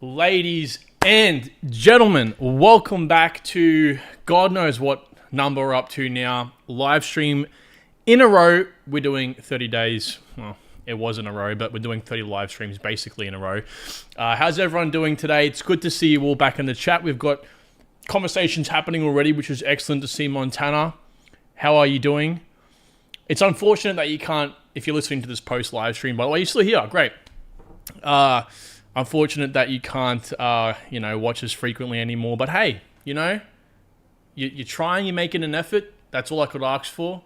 Ladies and gentlemen, welcome back to God knows what number we're up to now. Live stream in a row. We're doing 30 days. Well, it was in a row, but we're doing 30 live streams basically in a row. How's everyone doing today? It's good to see you all back in the chat. We've got conversations happening already, which is excellent to see. Montana, how are you doing? It's unfortunate that you can't, if you're listening to this post live stream, by the way, you're still here. Great. Unfortunate that you can't, watch us frequently anymore. But hey, you're trying, you're making an effort. That's all I could ask for.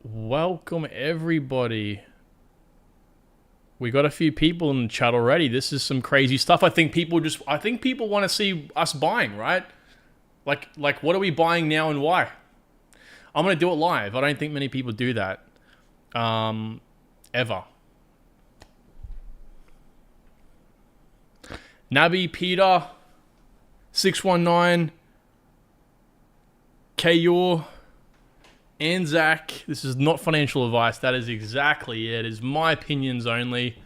Welcome, everybody. We got a few people in the chat already. This is some crazy stuff. I think people want to see us buying, right? Like, what are we buying now and why? I'm going to do it live. I don't think many people do that. Ever. Nabi, Peter, 619, Kayor, and Zach. This is not financial advice. That is exactly it. It is my opinions only.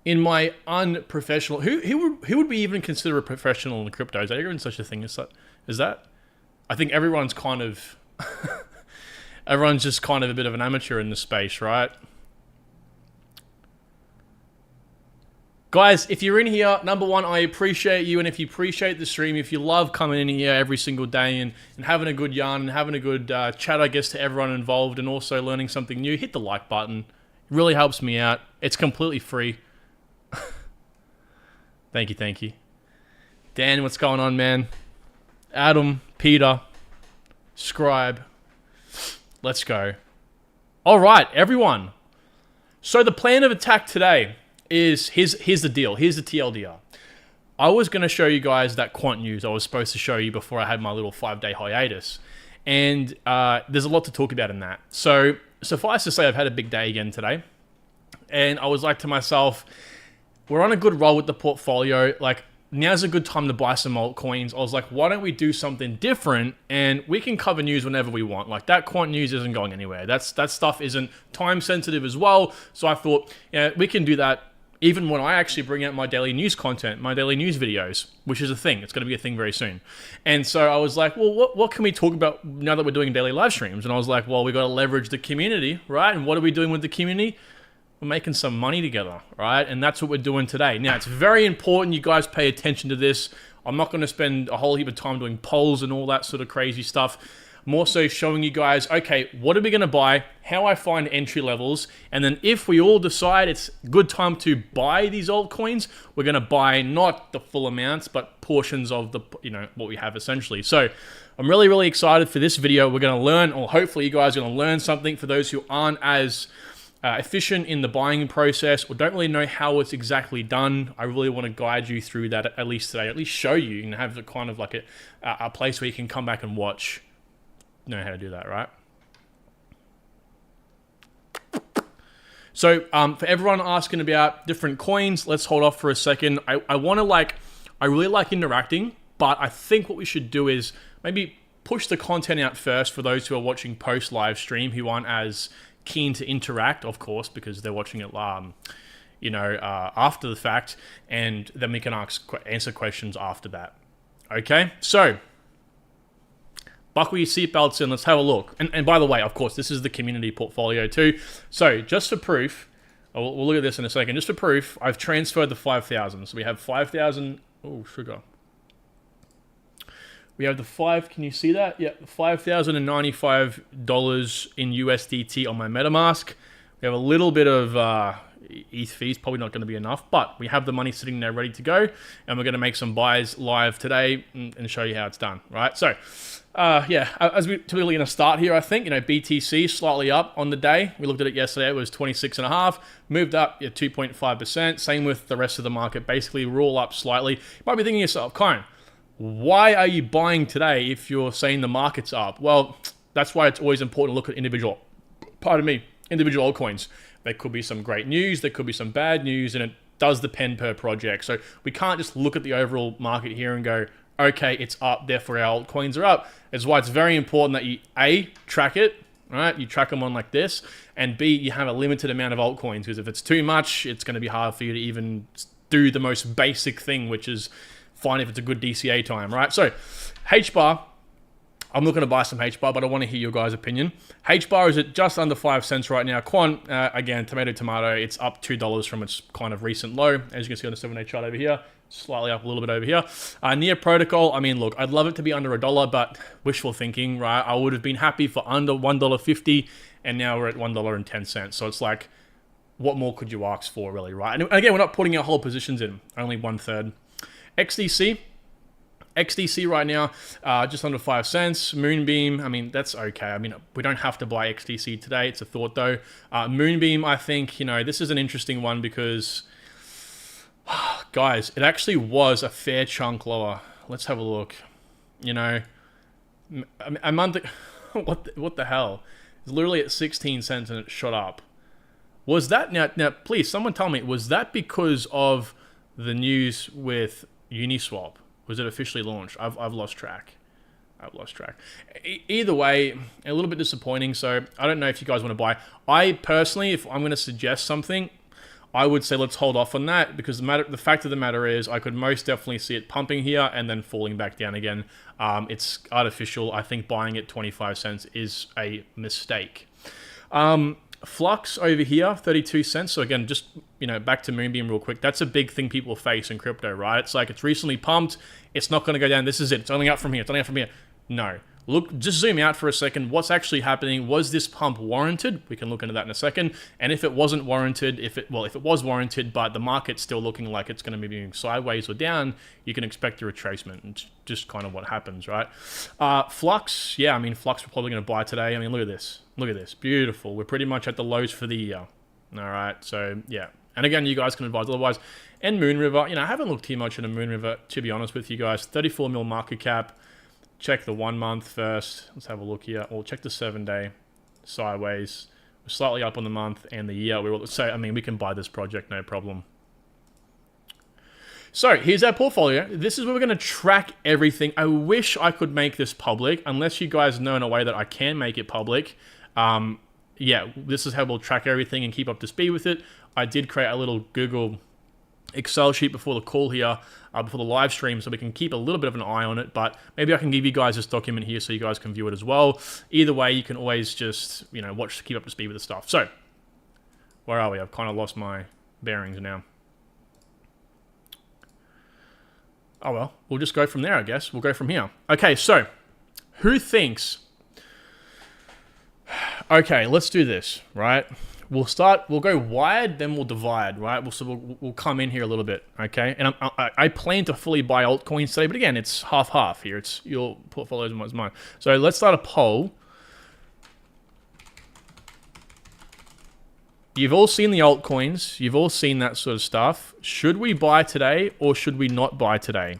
In my unprofessional, who would we even consider a professional in the crypto? Is there even such a thing as that? I think everyone's kind of. Everyone's just kind of a bit of an amateur in the space, right? Guys, if you're in here, number one, I appreciate you. And if you appreciate the stream, if you love coming in here every single day and having a good yarn and having a good chat, I guess, to everyone involved and also learning something new, hit the like button. It really helps me out. It's completely free. Thank you. Dan, what's going on, man? Adam, Peter, Scribe. Let's go. All right, everyone. So the plan of attack today is, here's the deal. Here's the TLDR. I was going to show you guys that quant news I was supposed to show you before I had my little 5-day hiatus. And there's a lot to talk about in that. So suffice to say, I've had a big day again today. And I was like to myself, we're on a good roll with the portfolio. Like, now's a good time to buy some altcoins. I was like, why don't we do something different and we can cover news whenever we want. Like, that quant news isn't going anywhere. That stuff isn't time sensitive as well. So I thought, we can do that even when I actually bring out my daily news content, my daily news videos, which is a thing. It's going to be a thing very soon. And so I was like, well, what can we talk about now that we're doing daily live streams? And I was like, well, we got to leverage the community, right? And what are we doing with the community? We're making some money together, right? And that's what we're doing today. Now, it's very important you guys pay attention to this. I'm not going to spend a whole heap of time doing polls and all that sort of crazy stuff. More so showing you guys, okay, what are we going to buy, how I find entry levels, and then if we all decide it's a good time to buy these altcoins, we're going to buy not the full amounts, but portions of the, what we have essentially. So I'm really, really excited for this video. We're going to learn, or hopefully you guys are going to learn something for those who aren't as efficient in the buying process or don't really know how it's exactly done. I really want to guide you through that at least today, at least show you and have kind of like a place where you can come back and watch, know how to do that, right? So for everyone asking about different coins, let's hold off for a second. I really like interacting, but I think what we should do is maybe push the content out first for those who are watching post live stream who aren't as keen to interact, of course, because they're watching it after the fact, and then we can answer questions after that. Okay, so buckle your seatbelts in, let's have a look. And by the way, of course, this is the community portfolio too. So just for proof, we'll look at this in a second. Just for proof, I've transferred the 5,000. So we have 5,000. Oh, sugar. We have can you see that? Yeah, $5,095 in USDT on my MetaMask. We have a little bit of ETH fees, probably not going to be enough, but we have the money sitting there ready to go, and we're going to make some buys live today and show you how it's done, right? So, as we're typically going to start here, I think, BTC slightly up on the day. We looked at it yesterday, it was 26.5, moved up 2.5%. Same with the rest of the market. Basically, we're all up slightly. You might be thinking to yourself, Karen, why are you buying today if you're saying the market's up? Well, that's why it's always important to look at individual altcoins. There could be some great news, there could be some bad news, and it does depend per project. So we can't just look at the overall market here and go, okay, it's up, therefore our altcoins are up. That's why it's very important that you, A, track it, right? You track them on like this, and B, you have a limited amount of altcoins, because if it's too much, it's going to be hard for you to even do the most basic thing, which is find if it's a good DCA time, right? So H-bar, I'm looking to buy some H-bar, but I want to hear your guys' opinion. H-bar is at just under 5 cents right now. Quant, again, tomato, it's up $2 from its kind of recent low. As you can see on the 7-day chart over here, slightly up a little bit over here. Near protocol, I mean, look, I'd love it to be under $1, but wishful thinking, right? I would have been happy for under $1.50, and now we're at $1.10. So it's like, what more could you ask for, really, right? And again, we're not putting our whole positions in, only 1/3. XDC right now, just under 5 cents. Moonbeam, I mean, that's okay. I mean, we don't have to buy XDC today. It's a thought, though. Moonbeam, I think, this is an interesting one because, guys, it actually was a fair chunk lower. Let's have a look. A month, what the hell? It's literally at 16 cents and it shot up. Was that, now, please, someone tell me, was that because of the news with Uniswap? Was it officially launched? I've lost track. Either way, a little bit disappointing. So I don't know if you guys want to buy. I personally, if I'm going to suggest something, I would say let's hold off on that, because the fact of the matter is I could most definitely see it pumping here and then falling back down again. It's artificial. I think buying at 25 cents is a mistake. Flux over here, 32 cents. So again, just, back to Moonbeam real quick. That's a big thing people face in crypto, right? It's like, it's recently pumped. It's not going to go down. This is it. It's only up from here. No. Look, just zoom out for a second. What's actually happening? Was this pump warranted? We can look into that in a second. And if it wasn't warranted, if it was warranted, but the market's still looking like it's going to be moving sideways or down, you can expect a retracement. It's just kind of what happens, right? Flux, yeah, I mean, Flux we're probably going to buy today. I mean, look at this. Beautiful. We're pretty much at the lows for the year. All right, so yeah. And again, you guys can advise otherwise. And Moon River, I haven't looked too much into Moon River, to be honest with you guys. 34 mil market cap. Check the 1 month first. Let's have a look here. Or check the 7-day. Sideways. We're slightly up on the month and the year. We can buy this project, no problem. So here's our portfolio. This is where we're going to track everything. I wish I could make this public, unless you guys know in a way that I can make it public. Yeah, this is how we'll track everything and keep up to speed with it. I did create a little Google Excel sheet before the call here, before the live stream, so we can keep a little bit of an eye on it, but maybe I can give you guys this document here so you guys can view it as well. Either way, you can always just, watch to keep up to speed with the stuff. So, where are we? I've kind of lost my bearings now. Oh well, we'll just go from there, I guess. We'll go from here. Okay, so, who thinks... Okay, let's do this, right? We'll go wide, then we'll divide, right? We'll come in here a little bit, okay? And I plan to fully buy altcoins today, but again, it's half-half here. It's your portfolio as mine. So let's start a poll. You've all seen the altcoins. You've all seen that sort of stuff. Should we buy today or should we not buy today?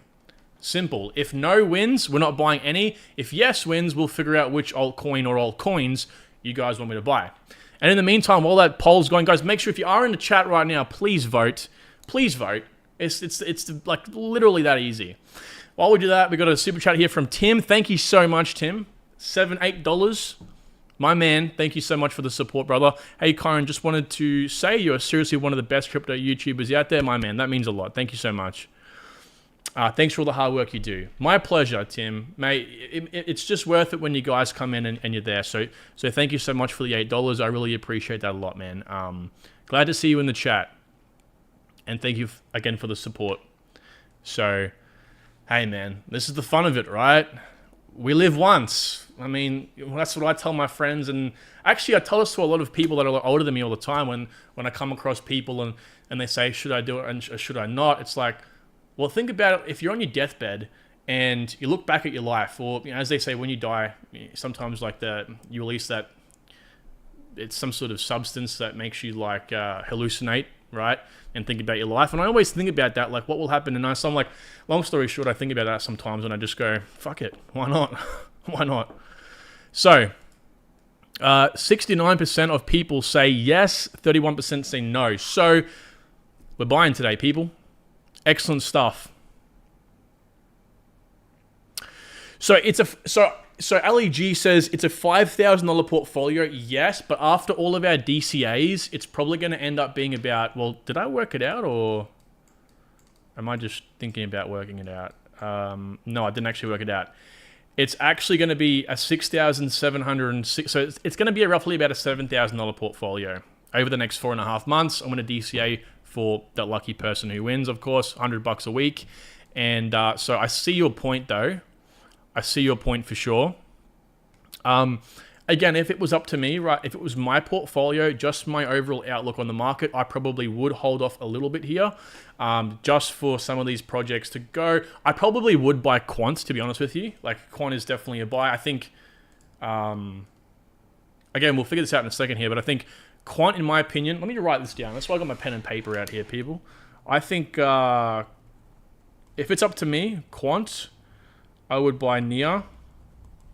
Simple. If no wins, we're not buying any. If yes wins, we'll figure out which altcoin or altcoins you guys want me to buy. And in the meantime, while that poll's going, guys, make sure if you are in the chat right now, please vote. Please vote. It's like literally that easy. While we do that, we got a super chat here from Tim. Thank you so much, Tim. $8. My man, thank you so much for the support, brother. Hey, Kyron, just wanted to say you're seriously one of the best crypto YouTubers out there. My man, that means a lot. Thank you so much. Thanks for all the hard work you do. My pleasure, Tim. Mate, it's just worth it when you guys come in and you're there. So thank you so much for the $8. I really appreciate that a lot, man. Glad to see you in the chat. And thank you again for the support. So, hey, man, this is the fun of it, right? We live once. I mean, that's what I tell my friends. And actually, I tell this to a lot of people that are older than me all the time when I come across people and they say, should I do it and should I not? It's like, well, think about it. If you're on your deathbed and you look back at your life, or as they say, when you die, sometimes you release that, it's some sort of substance that makes you hallucinate, right? And think about your life. And I always think about that, like what will happen. And so I'm like, long story short, I think about that sometimes and I just go, fuck it. Why not? Why not? So, 69% of people say yes, 31% say no. So, we're buying today, people. Excellent stuff. So So LEG says it's a $5,000 portfolio, yes, but after all of our DCAs, it's probably going to end up being about, well, did I work it out or am I just thinking about working it out? No, I didn't actually work it out. It's actually going to be a $6,706, so it's going to be roughly about a $7,000 portfolio. Over the next 4.5 months, I'm going to DCA for that lucky person who wins, of course, $100 a week. And so I see your point, though. I see your point for sure. Again, if it was up to me, right, if it was my portfolio, just my overall outlook on the market, I probably would hold off a little bit here, just for some of these projects to go. I probably would buy Quant, to be honest with you. Like, Quant is definitely a buy. I think, again, we'll figure this out in a second here, but I think Quant, in my opinion, let me write this down. That's why I got my pen and paper out here, people. I think if it's up to me, Quant, I would buy Nia.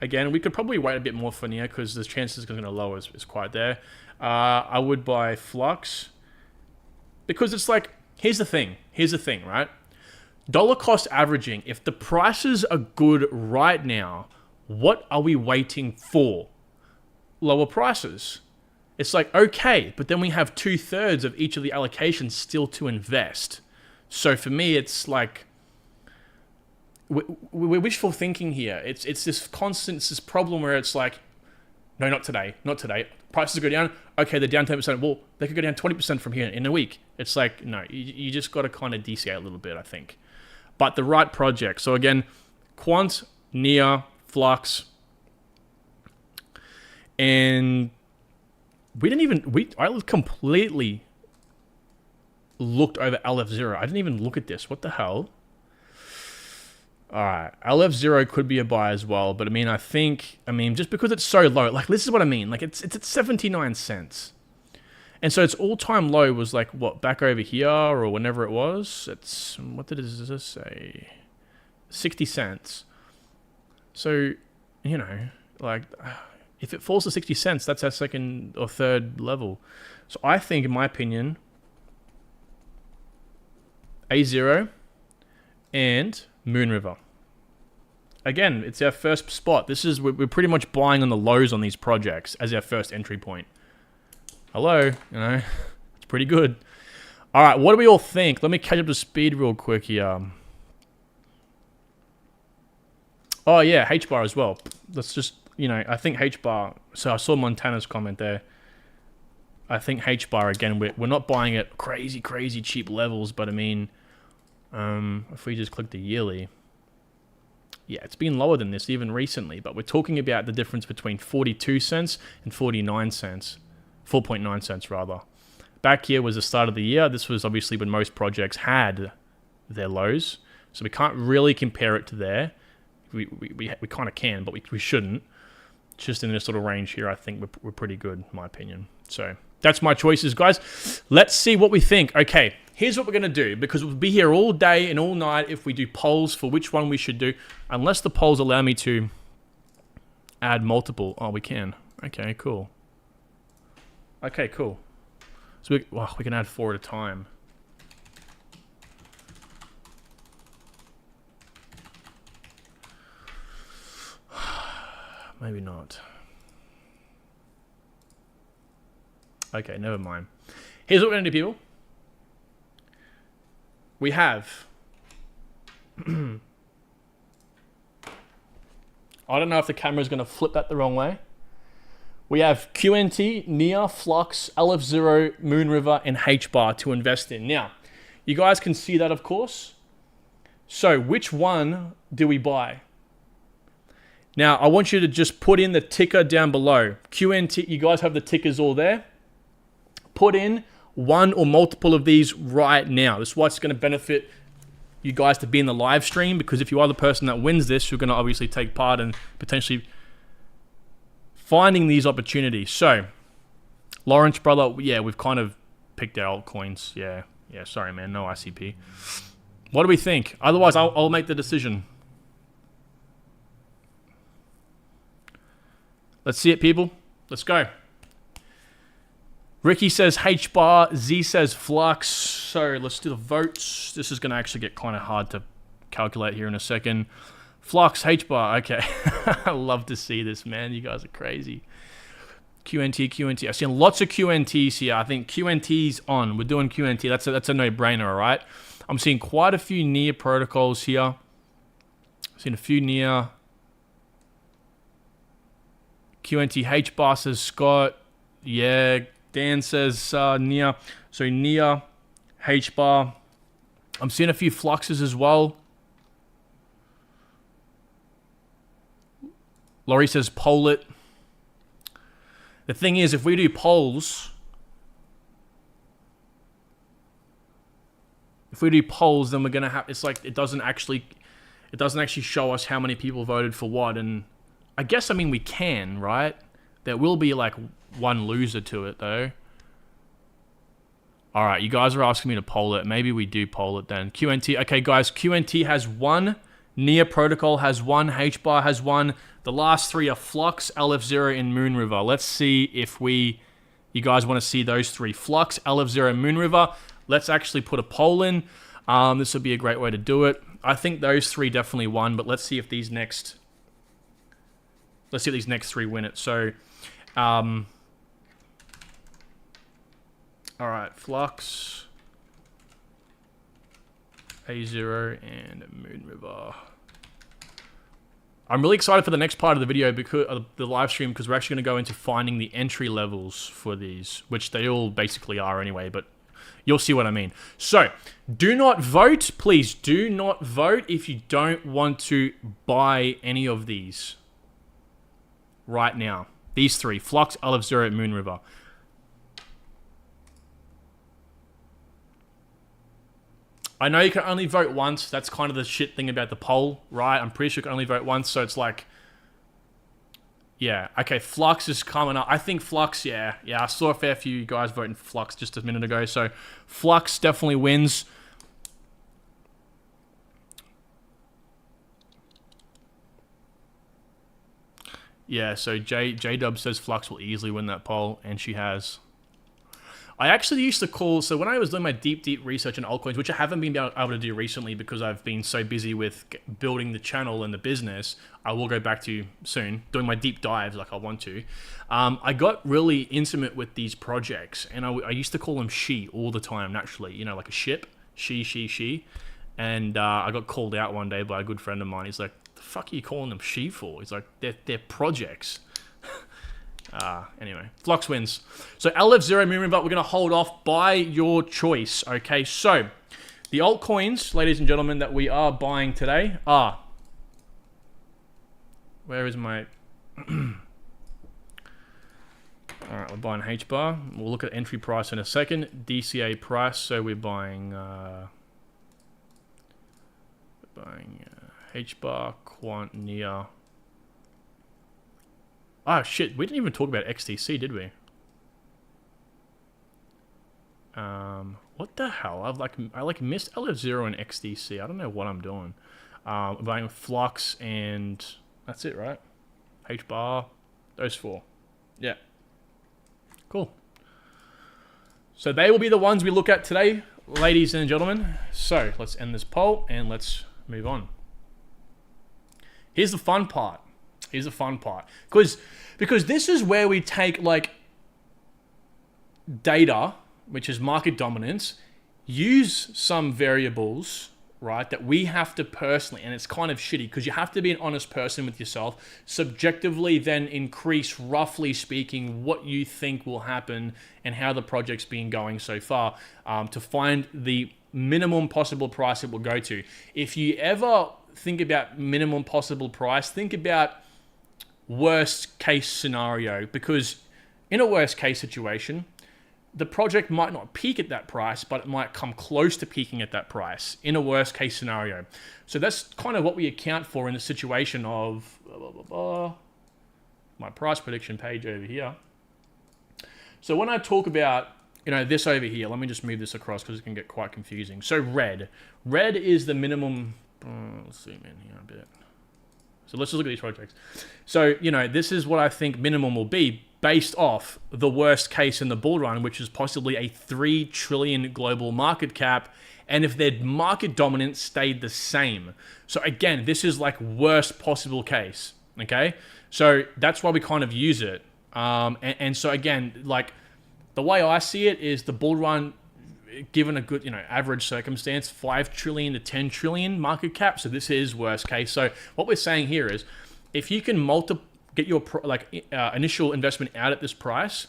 Again, we could probably wait a bit more for Nia because the chances it's going to lower is quite there. I would buy Flux because it's like, here's the thing, right? Dollar cost averaging, if the prices are good right now, what are we waiting for? Lower prices. It's like, okay, but then we have 2/3 of each of the allocations still to invest. So for me, it's like, we're wishful thinking here. It's this constant, it's this problem where it's like, no, not today. Prices go down. Okay, they're down 10%. Well, they could go down 20% from here in a week. It's like, no, you just got to kind of DCA a little bit, I think. But the right project. So again, Quant, Nia, Flux, and I completely looked over LF0. I didn't even look at this. What the hell? All right, LF0 could be a buy as well, but I mean, just because it's so low, like this is what I mean. Like it's at 79 cents, and so its all-time low was like what, back over here or whenever it was. It's, what did this say? 60 cents. So, you know, like if it falls to 60 cents, that's our second or third level. So I think, in my opinion, A0 and Moon River. Again, it's our first spot. We're pretty much buying on the lows on these projects as our first entry point. Hello, you know, it's pretty good. All right, what do we all think? Let me catch up to speed real quick here. Oh yeah, H bar as well. Let's just, you know, I think H bar. So I saw Montana's comment there. I think H bar again. We're not buying at crazy cheap levels, but I mean, if we just click the yearly, yeah, it's been lower than this even recently. But we're talking about the difference between 42 cents and 49 cents, 4.9 cents rather. Back here was the start of the year. This was obviously when most projects had their lows, so we can't really compare it to there. We kind of can, but we shouldn't. Just in this sort of range here, I think we're pretty good, in my opinion. So that's my choices, guys. Let's see what we think. Okay, here's what we're going to do, because we'll be here all day and all night if we do polls for which one we should do, unless the polls allow me to add multiple. Oh, we can. Okay, cool. Okay, cool. So we can add 4 at a time. Maybe not. Okay, never mind. Here's what we're going to do, people. We have... I don't know if the camera's going to flip that the wrong way. We have QNT, Nia, Flux, LF0, Moon River, and H-Bar to invest in. Now, you guys can see that, of course. So, which one do we buy? Now, I want you to just put in the ticker down below. QNT, you guys have the tickers all there. Put in one or multiple of these right now. This is why it's going to benefit you guys to be in the live stream, because if you are the person that wins this, you're going to obviously take part in potentially finding these opportunities. So, Lawrence, brother, yeah, we've kind of picked our altcoins. Yeah, sorry, man, no ICP. What do we think? Otherwise, I'll make the decision. Let's see it, people. Let's go. Ricky says H-bar. Z says Flux. So let's do the votes. This is going to actually get kind of hard to calculate here in a second. Flux, H-bar. Okay. I love to see this, man. You guys are crazy. QNT. I've seen lots of QNTs here. I think QNT's on. We're doing QNT. That's a no-brainer, all right? I'm seeing quite a few near protocols here. I've seen a few near. QNT H-bar says Scott. Yeah, Dan says near. So near H-bar. I'm seeing a few fluxes as well. Laurie says poll it. The thing is, if we do polls, then we're gonna have. It's like it doesn't actually show us how many people voted for what. And I guess we can, right? There will be like one loser to it though. All right, you guys are asking me to poll it. Maybe we do poll it then. QNT. Okay, guys, QNT has one. Near Protocol has one. H-bar has one. The last three are Flux, LF0, and Moonriver. Let's see if you guys want to see those three. Flux, LF0, and Moonriver. Let's actually put a poll in. This would be a great way to do it. I think those three definitely won, but let's see if these next three win it. So, all right, Flux, A0, and Moonriver. I'm really excited for the next part of the video, because of the live stream, because we're actually going to go into finding the entry levels for these, which they all basically are anyway, but you'll see what I mean. So, do not vote. Please do not vote if you don't want to buy any of these right now. These three, Flux, LF0, Moonriver. I know you can only vote once. That's kind of the shit thing about the poll, right? I'm pretty sure you can only vote once, so it's like... Yeah, okay, Flux is coming up. I think Flux, yeah, I saw a fair few of you guys voting for Flux just a minute ago, so Flux definitely wins. Yeah, so J-Dub says Flux will easily win that poll, and she has. I actually used to call, so when I was doing my deep research on altcoins, which I haven't been able to do recently because I've been so busy with building the channel and the business, I will go back to soon, doing my deep dives like I want to. I got really intimate with these projects, and I used to call them she all the time, naturally, you know, like a ship, she. And I got called out one day by a good friend of mine. He's like, the fuck are you calling them she for? He's like, they're projects. Anyway, Flux wins. So LF0 Moonriver, we're going to hold off by your choice, okay? So, the altcoins, ladies and gentlemen, that we are buying today are... Where is my... Alright, we're buying H-bar. We'll look at entry price in a second. DCA price, so we're buying... H-bar, Quant, Near... Oh shit, we didn't even talk about XTC, did we? What the hell? I missed LF0 and XTC. I don't know what I'm doing. I'm buying Flux and that's it, right? H-bar, those four. Yeah. Cool. So they will be the ones we look at today, ladies and gentlemen. So let's end this poll and let's move on. Here's the fun part. Because this is where we take like data, which is market dominance, use some variables, right, that we have to personally, and it's kind of shitty because you have to be an honest person with yourself, subjectively then increase, roughly speaking, what you think will happen and how the project's been going so far, to find the minimum possible price it will go to. If you ever think about minimum possible price, think about worst case scenario, because in a worst case situation, the project might not peak at that price, but it might come close to peaking at that price in a worst case scenario. So that's kind of what we account for in the situation of my price prediction page over here. So when I talk about, you know, this over here, let me just move this across because it can get quite confusing. So red is the minimum. Let's zoom in here a bit. So let's just look at these projects. So, you know, this is what I think minimum will be based off the worst case in the bull run, which is possibly a 3 trillion global market cap and if their market dominance stayed the same. So again, this is like worst possible case, okay? So that's why we kind of use it. And so again, like the way I see it is the bull run, given a good, average circumstance, 5 trillion to 10 trillion market cap. So this is worst case. So what we're saying here is, if you can get your initial investment out at this price,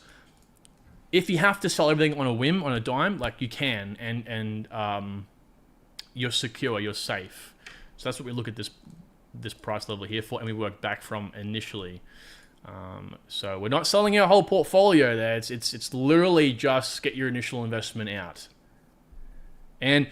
if you have to sell everything on a whim, on a dime, like you can, and you're secure, you're safe. So that's what we look at this price level here for, and we work back from initially. So we're not selling our whole portfolio there. It's literally just get your initial investment out. And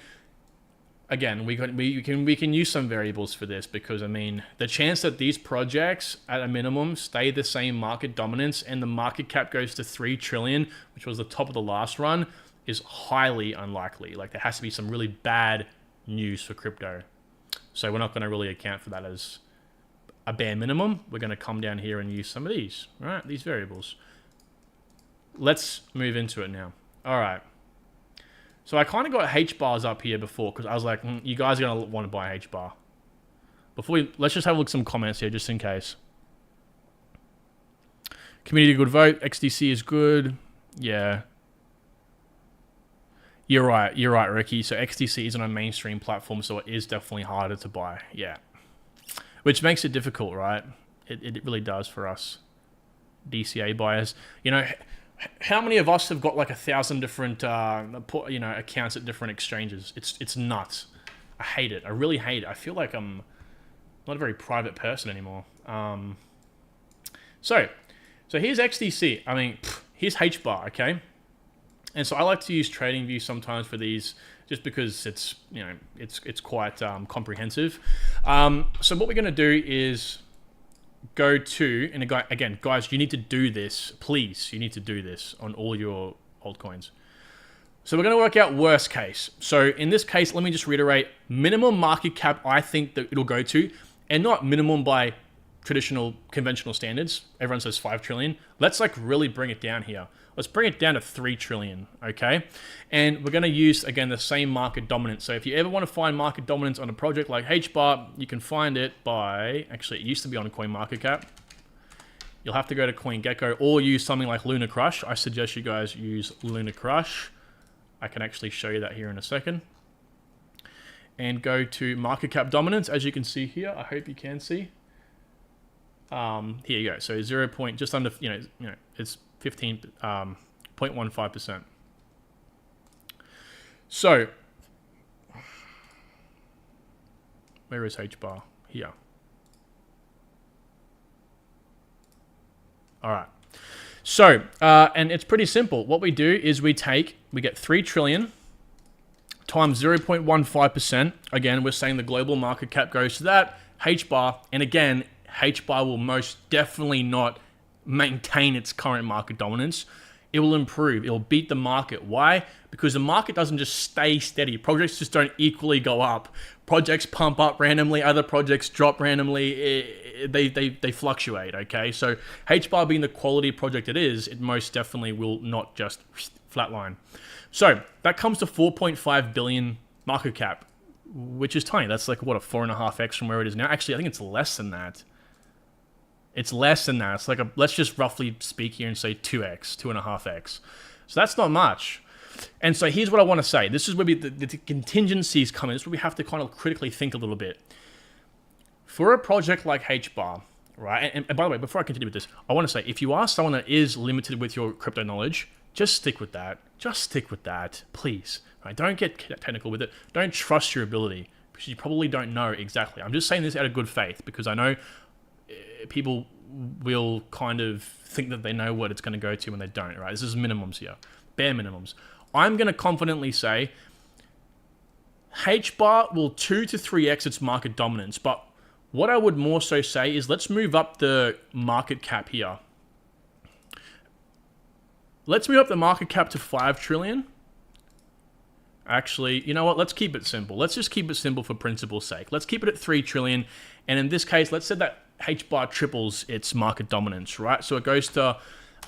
again, we can use some variables for this, because I mean, the chance that these projects at a minimum stay the same market dominance and the market cap goes to 3 trillion, which was the top of the last run, is highly unlikely. Like, there has to be some really bad news for crypto. So we're not going to really account for that as a bare minimum. We're going to come down here and use some of these, right? These variables. Let's move into it now. All right. So I kind of got H-bars up here before, because I was like, you guys are going to want to buy H-bar. Let's just have a look at some comments here, just in case. Community, good vote. XDC is good. Yeah. You're right, Ricky. So XDC isn't a mainstream platform, so it is definitely harder to buy. Yeah. Which makes it difficult, right? It really does for us DCA buyers. How many of us have got like 1,000 different accounts at different exchanges? It's nuts. I hate it. I really hate it. I feel like I'm not a very private person anymore. So here's XDC. I mean, here's H-bar, okay? And so I like to use TradingView sometimes for these, just because it's quite comprehensive. So what we're going to do is go to, and again, guys, you need to do this, please. You need to do this on all your altcoins. So we're going to work out worst case. So in this case, let me just reiterate, minimum market cap I think that it'll go to, and not minimum by conventional standards. Everyone says 5 trillion. Let's like really bring it down here. Let's bring it down to 3 trillion, okay? And we're going to use, again, the same market dominance. So if you ever want to find market dominance on a project like H-bar, you can find it by, actually, it used to be on CoinMarketCap. You'll have to go to CoinGecko or use something like Lunar Crush. I suggest you guys use Lunar Crush. I can actually show you that here in a second. And go to market cap dominance, as you can see here. I hope you can see. Here you go. So 0. Just under, it's 15.15%. So where is H-bar? Here. All right. So, and it's pretty simple. What we do is we get 3 trillion times 0.15%. Again, we're saying the global market cap goes to that. H-bar, and again, H-bar will most definitely not maintain its current market dominance. It will improve. It will beat the market. Why? Because the market doesn't just stay steady. Projects just don't equally go up. Projects pump up randomly. Other projects drop randomly. They fluctuate, okay? So H-bar being the quality project it is, it most definitely will not just flatline. So that comes to 4.5 billion market cap, which is tiny. That's like, what, a 4.5x from where it is now? Actually, I think it's less than that. It's less than that. It's like let's just roughly speak here and say 2x, 2.5x. So that's not much. And so here's what I want to say. This is where the contingencies come in. This is where we have to kind of critically think a little bit. For a project like H-bar, right? And by the way, before I continue with this, I want to say, if you are someone that is limited with your crypto knowledge, just stick with that. Just stick with that, please. Right? Don't get technical with it. Don't trust your ability, because you probably don't know exactly. I'm just saying this out of good faith, because I know people will kind of think that they know what it's going to go to when they don't, right? This is minimums here, bare minimums. I'm going to confidently say H-bar will 2 to 3x its market dominance, but what I would more so say is let's move up the market cap here. Let's move up the market cap to 5 trillion. Actually, you know what? Let's keep it simple. Let's just keep it simple for principle's sake. Let's keep it at 3 trillion. And in this case, let's say that H-bar triples its market dominance, right? So it goes to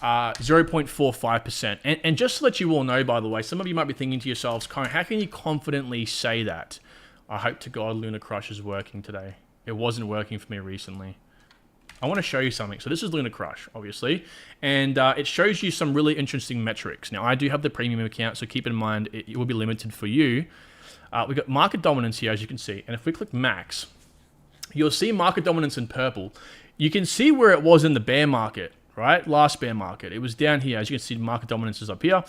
0.45%. And just to let you all know, by the way, some of you might be thinking to yourselves, Karen, how can you confidently say that? I hope to God Luna Crush is working today. It wasn't working for me recently. I want to show you something. So this is Luna Crush, obviously, and it shows you some really interesting metrics. Now, I do have the premium account, so keep in mind it will be limited for you. We've got market dominance here, as you can see, and if we click max, you'll see market dominance in purple. You can see where it was in the bear market, right? Last bear market. It was down here. As you can see, market dominance is up here.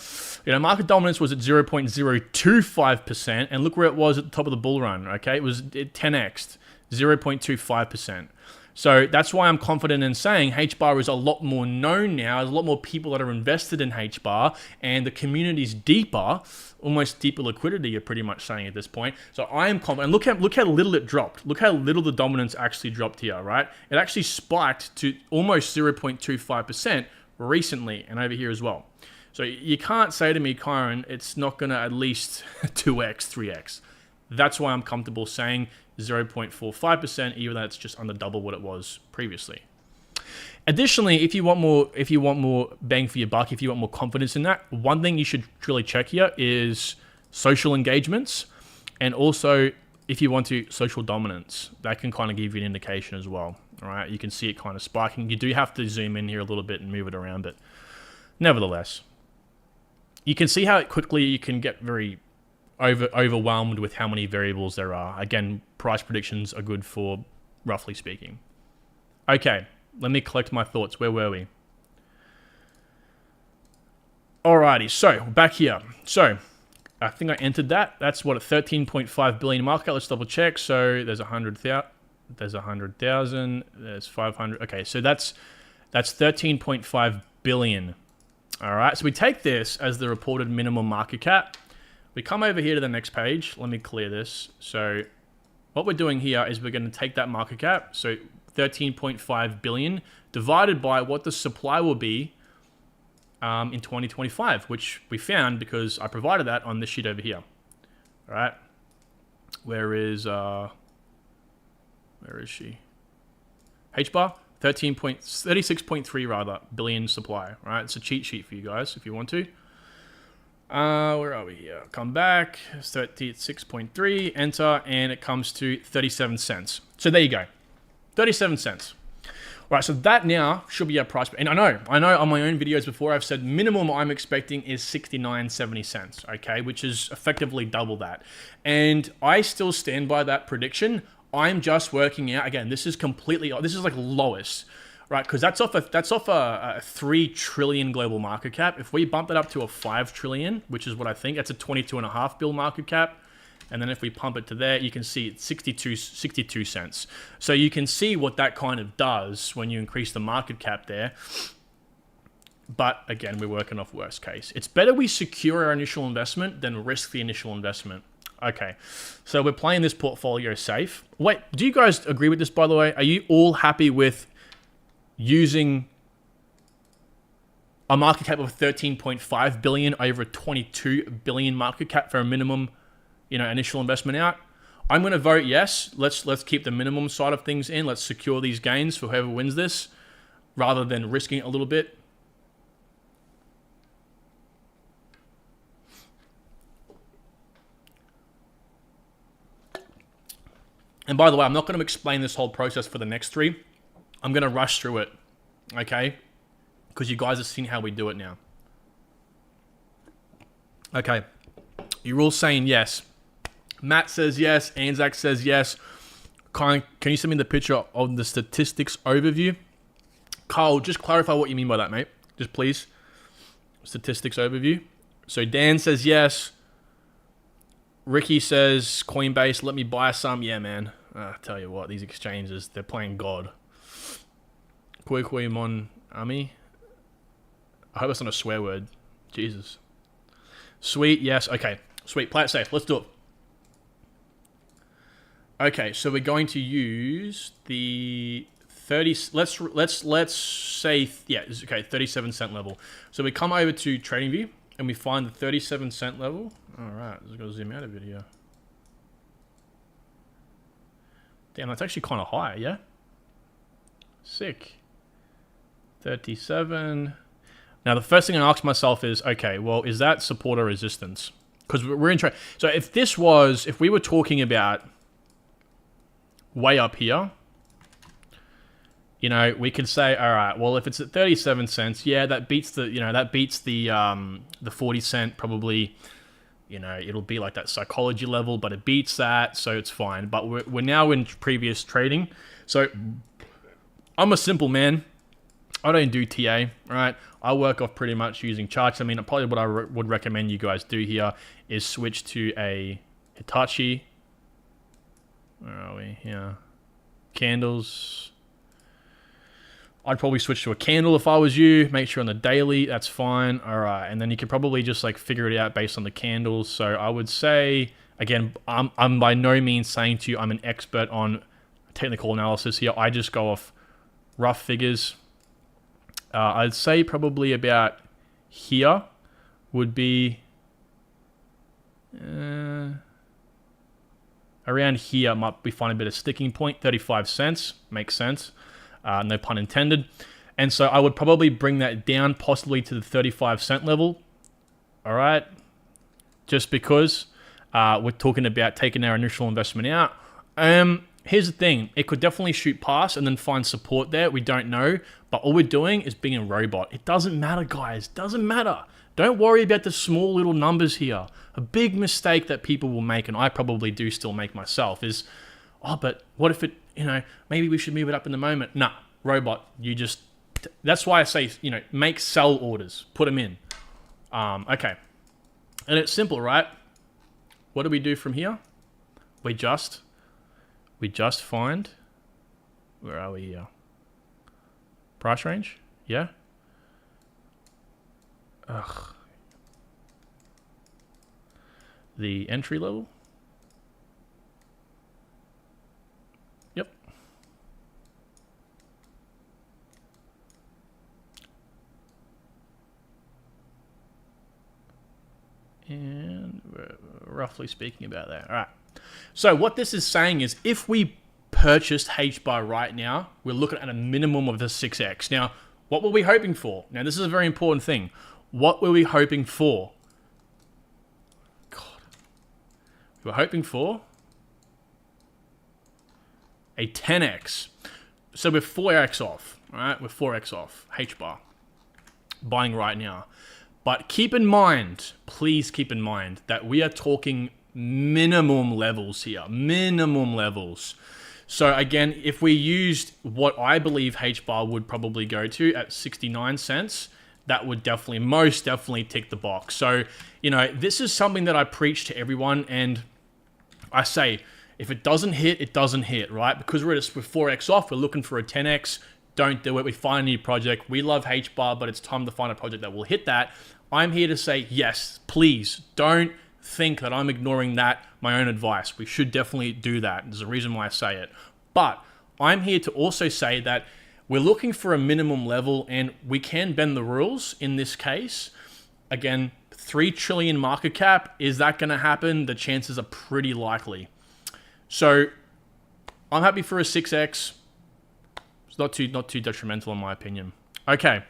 You know, market dominance was at 0.025%, and look where it was at the top of the bull run, okay? It was 10x, 0.25%. So that's why I'm confident in saying HBAR is a lot more known now. There's a lot more people that are invested in HBAR, and the community's deeper, almost deeper liquidity, you're pretty much saying at this point. So I am confident. And look how little it dropped. Look how little the dominance actually dropped here, right? It actually spiked to almost 0.25% recently, and over here as well. So you can't say to me, Kyron, it's not going to at least 2x, 3x. That's why I'm comfortable saying 0.45%, even though it's just under double what it was previously. Additionally, if you want more bang for your buck, if you want more confidence in that, one thing you should really check here is social engagements, and also if you want to, social dominance. That can kind of give you an indication as well. All right, you can see it kind of spiking. You do have to zoom in here a little bit and move it around, but nevertheless, you can see how quickly you can get very overwhelmed with how many variables there are. Again, price predictions are good for roughly speaking. Okay, let me collect my thoughts. Where were we? Alrighty, so back here. So I think I entered that. That's what, a 13.5 billion market cap. Let's double check. So there's 100,000. There's 100,000. There's 500. Okay, so that's 13.5 billion. All right, so we take this as the reported minimum market cap. We come over here to the next page. Let me clear this. So what we're doing here is we're going to take that market cap, so 13.5 billion, divided by what the supply will be in 2025, which we found because I provided that on this sheet over here. All right. Where is she? HBAR, 36.3 rather, billion supply. All right. It's a cheat sheet for you guys if you want to. Where are we here? Come back, 36.3, enter, and it comes to 37 cents. So there you go, 37 cents. All right, so that now should be our price. And I know on my own videos before I've said minimum I'm expecting is 69.70 cents, okay, which is effectively double that. And I still stand by that prediction. I'm just working out, again, this is like lowest. Right, because that's off a 3 trillion global market cap. If we bump it up to a 5 trillion, which is what I think, that's a 22.5 bill market cap. And then if we pump it to there, you can see it's 62 cents. So you can see what that kind of does when you increase the market cap there. But again, we're working off worst case. It's better we secure our initial investment than risk the initial investment. Okay, so we're playing this portfolio safe. Wait, do you guys agree with this, by the way? Are you all happy with using a market cap of 13.5 billion over a 22 billion market cap for a minimum, initial investment out? I'm going to vote yes. Let's keep the minimum side of things in. Let's secure these gains for whoever wins this, rather than risking it a little bit. And by the way, I'm not going to explain this whole process for the next three. I'm going to rush through it, okay? Because you guys have seen how we do it now. Okay. You're all saying yes. Matt says yes. Anzac says yes. Can you send me the picture of the statistics overview? Carl, just clarify what you mean by that, mate. Just please. Statistics overview. So Dan says yes. Ricky says Coinbase, let me buy some. Yeah, man. I tell you what, these exchanges, they're playing God. Koi Mon Ami. I hope it's not a swear word. Jesus. Sweet, yes. Okay, sweet. Play it safe. Let's do it. Okay, so we're going to use the 30. Let's say okay, 37 cent level. So we come over to TradingView and we find the 37 cent level. All right, let's go zoom out a bit here. Damn, that's actually kind of high, yeah. Sick. 37. Now, the first thing I ask myself is, okay, well, is that support or resistance? Because we're in trade. So if we were talking about way up here, you know, we could say, all right, well, if it's at 37 cents, yeah, that beats the 40 cent probably. You know, it'll be like that psychology level, but it beats that, so it's fine. But we're now in previous trading. So I'm a simple man. I don't do TA, right? I work off pretty much using charts. I mean, probably what I would recommend you guys do here is switch to a Hitachi. Where are we? Yeah. Candles. I'd probably switch to a candle if I was you. Make sure on the daily, that's fine. All right, and then you could probably just like figure it out based on the candles. So I would say, again, I'm by no means saying to you I'm an expert on technical analysis here. I just go off rough figures. I'd say probably about here would be around here might be finding a bit of sticking point. 35 cents makes sense. No pun intended. And so I would probably bring that down possibly to the 35 cent level. All right. Just because we're talking about taking our initial investment out. Here's the thing. It could definitely shoot past and then find support there. We don't know. But all we're doing is being a robot. It doesn't matter, guys. Doesn't matter. Don't worry about the small little numbers here. A big mistake that people will make, and I probably do still make myself, is, oh, but what if it, you know, maybe we should move it up in the moment. Nah, robot, you just, that's why I say, you know, make sell orders, put them in. Okay. And it's simple, right? What do we do from here? We just find, where are we here? Price range? Yeah. Ugh. The entry level? Yep. And we're roughly speaking about that. All right. So what this is saying is if we purchased H-bar right now, we're looking at a minimum of the 6x. Now, what were we hoping for? Now, this is a very important thing. What were we hoping for? God. We were hoping for a 10x. So we're 4x off, all right? We're 4x off H-bar. Buying right now. But keep in mind, please keep in mind that we are talking minimum levels here. Minimum levels. So again, if we used what I believe H-bar would probably go to at 69 cents, that would definitely, most definitely tick the box. So, you know, this is something that I preach to everyone, and I say, if it doesn't hit, it doesn't hit, right? Because we're 4x off, we're looking for a 10x, don't do it. We find a new project. We love H-bar, but it's time to find a project that will hit that. I'm here to say, yes, please, don't think that I'm ignoring that, my own advice. We should definitely do that. There's a reason why I say it. But I'm here to also say that we're looking for a minimum level, and we can bend the rules in this case. Again, 3 trillion market cap. Is that going to happen? The chances are pretty likely. So I'm happy for a 6x. It's not too detrimental in my opinion. Okay.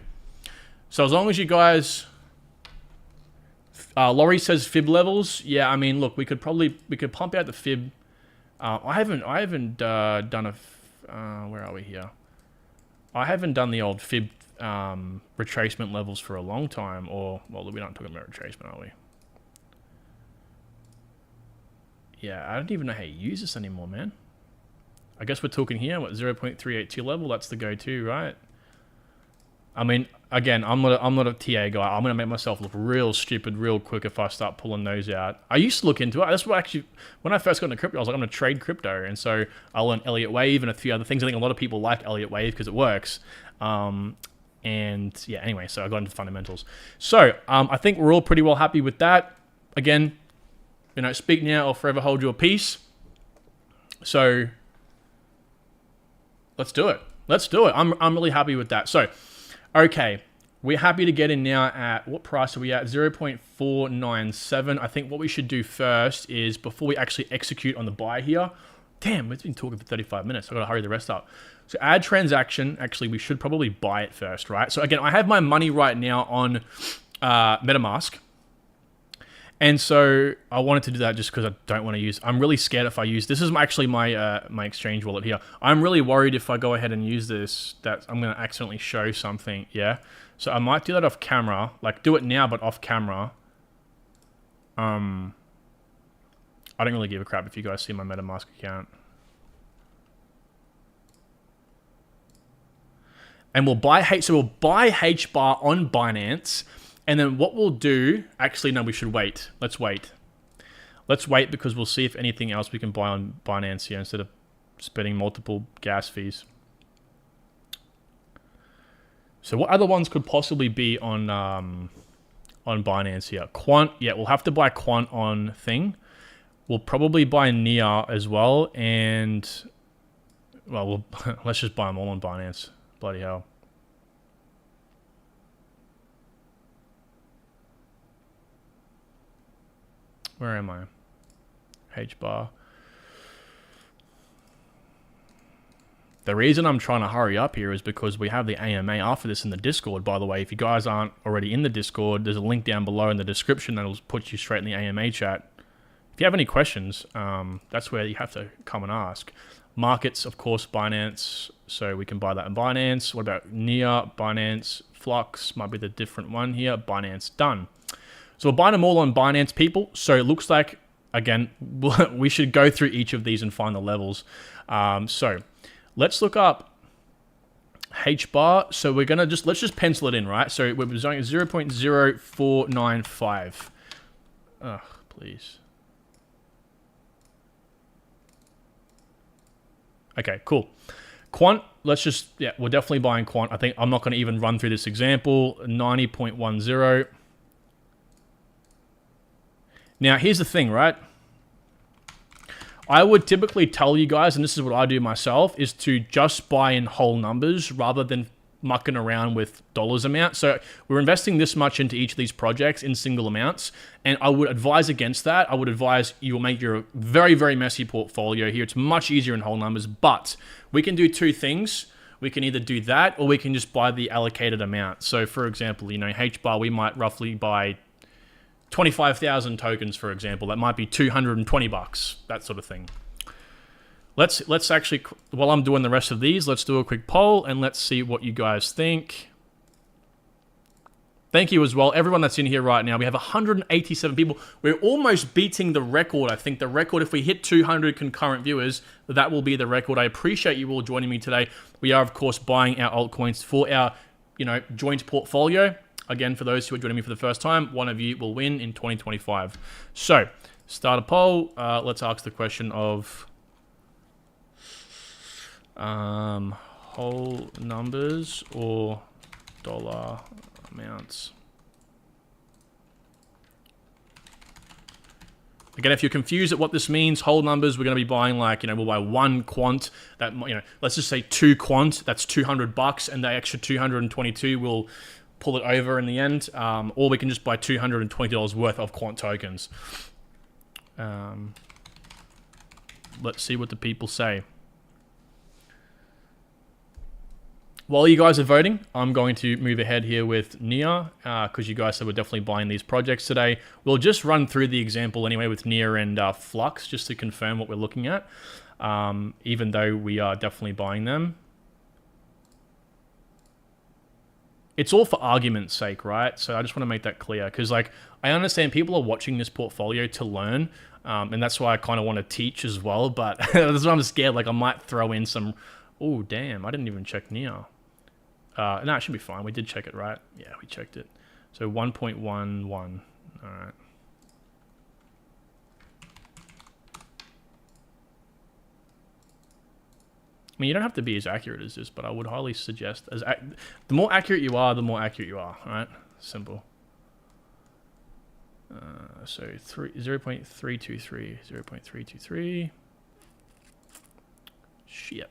So as long as you guys... Laurie says fib levels. Yeah, I mean, look, we could pump out the fib. I haven't done a... where are we here? I haven't done the old fib retracement levels for a long time. Or, well, we're not talking about retracement, are we? Yeah, I don't even know how you use this anymore, man. I guess we're talking here, what, 0.382 level? That's the go-to, right? I mean, again, I'm not a TA guy. I'm going to make myself look real stupid real quick if I start pulling those out. I used to look into it. That's what actually, when I first got into crypto, I was like, I'm going to trade crypto. And so I learned Elliott Wave and a few other things. I think a lot of people like Elliott Wave because it works. And yeah, anyway, so I got into fundamentals. So I think we're all pretty well happy with that. Again, you know, speak now or forever hold your peace. So let's do it. Let's do it. I'm really happy with that. So, okay, we're happy to get in now at, what price are we at? 0.497. I think what we should do first is, before we actually execute on the buy here, Damn, we've been talking for 35 minutes. I've got to hurry the rest up. So add transaction. Actually, we should probably buy it first, right? So again, I have my money right now on MetaMask. And so I wanted to do that just because I don't want to use... I'm really scared if I use... This is actually my my exchange wallet here. I'm really worried if I go ahead and use this that I'm going to accidentally show something, yeah? So I might do that off camera. Like, do it now, but off camera. I don't really give a crap if you guys see my MetaMask account. And we'll buy H... So we'll buy HBAR on Binance... And then what we'll do... Actually, no, we should wait. Let's wait. Let's wait because we'll see if anything else we can buy on Binance here instead of spending multiple gas fees. So what other ones could possibly be on Binance here? Quant. Yeah, we'll have to buy Quant on Thing. We'll probably buy Nia as well. And... Well, let's just buy them all on Binance. Bloody hell. Where am I? HBAR. The reason I'm trying to hurry up here is because we have the AMA after this in the Discord, by the way. If you guys aren't already in the Discord, there's a link down below in the description that'll put you straight in the AMA chat. If you have any questions, that's where you have to come and ask. Markets, of course, Binance. So we can buy that in Binance. What about Nia, Binance, Flux? Might be the different one here. Binance, done. So we're buying them all on Binance, people. So it looks like, again, we should go through each of these and find the levels. So let's look up HBAR. So we're going to let's just pencil it in, right? So we're doing 0.0495. Ugh, please. Okay, cool. Quant, let's just, yeah, we're definitely buying Quant. I think I'm not going to even run through this example. 90.10. Now, here's the thing, right? I would typically tell you guys, and this is what I do myself, is to just buy in whole numbers rather than mucking around with dollars amount. So we're investing this much into each of these projects in single amounts, and I would advise against that. I would advise you will make your very, very messy portfolio here. It's much easier in whole numbers, but we can do two things. We can either do that, or we can just buy the allocated amount. So for example, you know, HBAR, we might roughly buy 25,000 tokens, for example. That might be 220 bucks, that sort of thing. Let's actually, while I'm doing the rest of these, let's do a quick poll and let's see what you guys think. Thank you as well, everyone that's in here right now. We have 187 people. We're almost beating the record. I think the record, if we hit 200 concurrent viewers, that will be the record. I appreciate you all joining me today. We are, of course, buying our altcoins for our, you know, joint portfolio. Again, for those who are joining me for the first time, one of you will win in 2025. So, start a poll. Let's ask the question of whole numbers or dollar amounts. Again, if you're confused at what this means, whole numbers, we're going to be buying like, you know, we'll buy one quant that, you know, let's just say two quant, that's 200 bucks, and the extra 222 will pull it over in the end, or we can just buy $220 worth of quant tokens. Let's see what the people say. While you guys are voting, I'm going to move ahead here with Nia, because you guys said we're definitely buying these projects today. We'll just run through the example anyway with Nia and Flux, just to confirm what we're looking at, even though we are definitely buying them. It's all for argument's sake, right? So I just want to make that clear, because like I understand people are watching this portfolio to learn, and that's why I kind of want to teach as well. But that's why I'm scared. Like I might throw in some. Oh damn! I didn't even check Nia. No, it should be fine. We did check it, right? Yeah, we checked it. So 1.11. All right. I mean, you don't have to be as accurate as this, but I would highly suggest the more accurate you are, the more accurate you are. All right, simple. So 0.323, 0.323. Shit.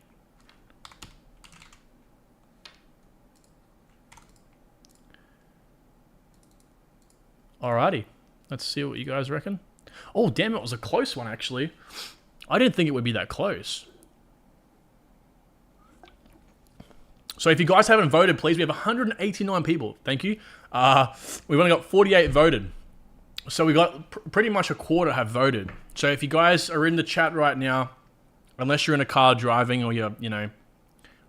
Alrighty, let's see what you guys reckon. Oh, damn, it was a close one, actually. I didn't think it would be that close. So if you guys haven't voted, please, we have 189 people. Thank you. We've only got 48 voted. So we got pretty much a quarter have voted. So if you guys are in the chat right now, unless you're in a car driving or you're, you know,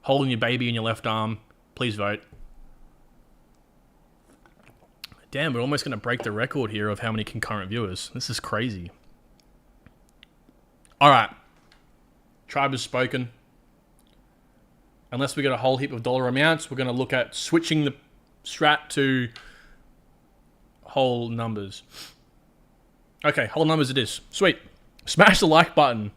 holding your baby in your left arm, please vote. Damn, we're almost going to break the record here of how many concurrent viewers. This is crazy. All right. Tribe has spoken. Unless we get a whole heap of dollar amounts, we're going to look at switching the strat to whole numbers. Okay, whole numbers it is. Sweet. Smash the like button.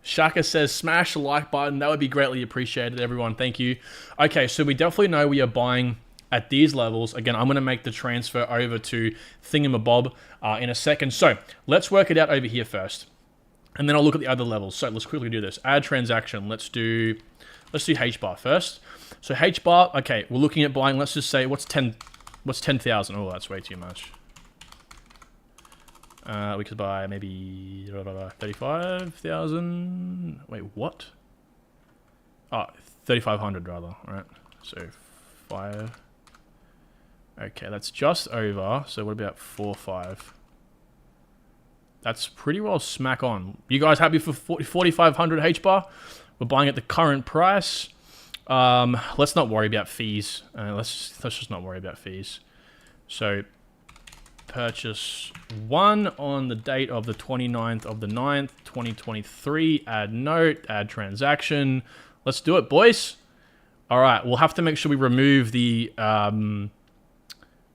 Shaka says, smash the like button. That would be greatly appreciated, everyone. Thank you. Okay, so we definitely know we are buying at these levels. Again, I'm going to make the transfer over to Thingamabob in a second. So let's work it out over here first. And then I'll look at the other levels. So let's quickly do this. Add transaction. Let's do H-bar first. So H-bar, okay, we're looking at buying, let's just say, what's 10,000? Oh, that's way too much. We could buy maybe 35,000. Wait, what? Oh, 3,500 rather, right? So 5. Okay, that's just over. So what about 4,500? That's pretty well smack on. You guys happy for 4,500 H-bar? We're buying at the current price. Let's not worry about fees. Let's just not worry about fees. So purchase 1 on the date of the 29th of the 9th, 2023. Add note, add transaction. Let's do it, boys. All right, we'll have to make sure we remove the amount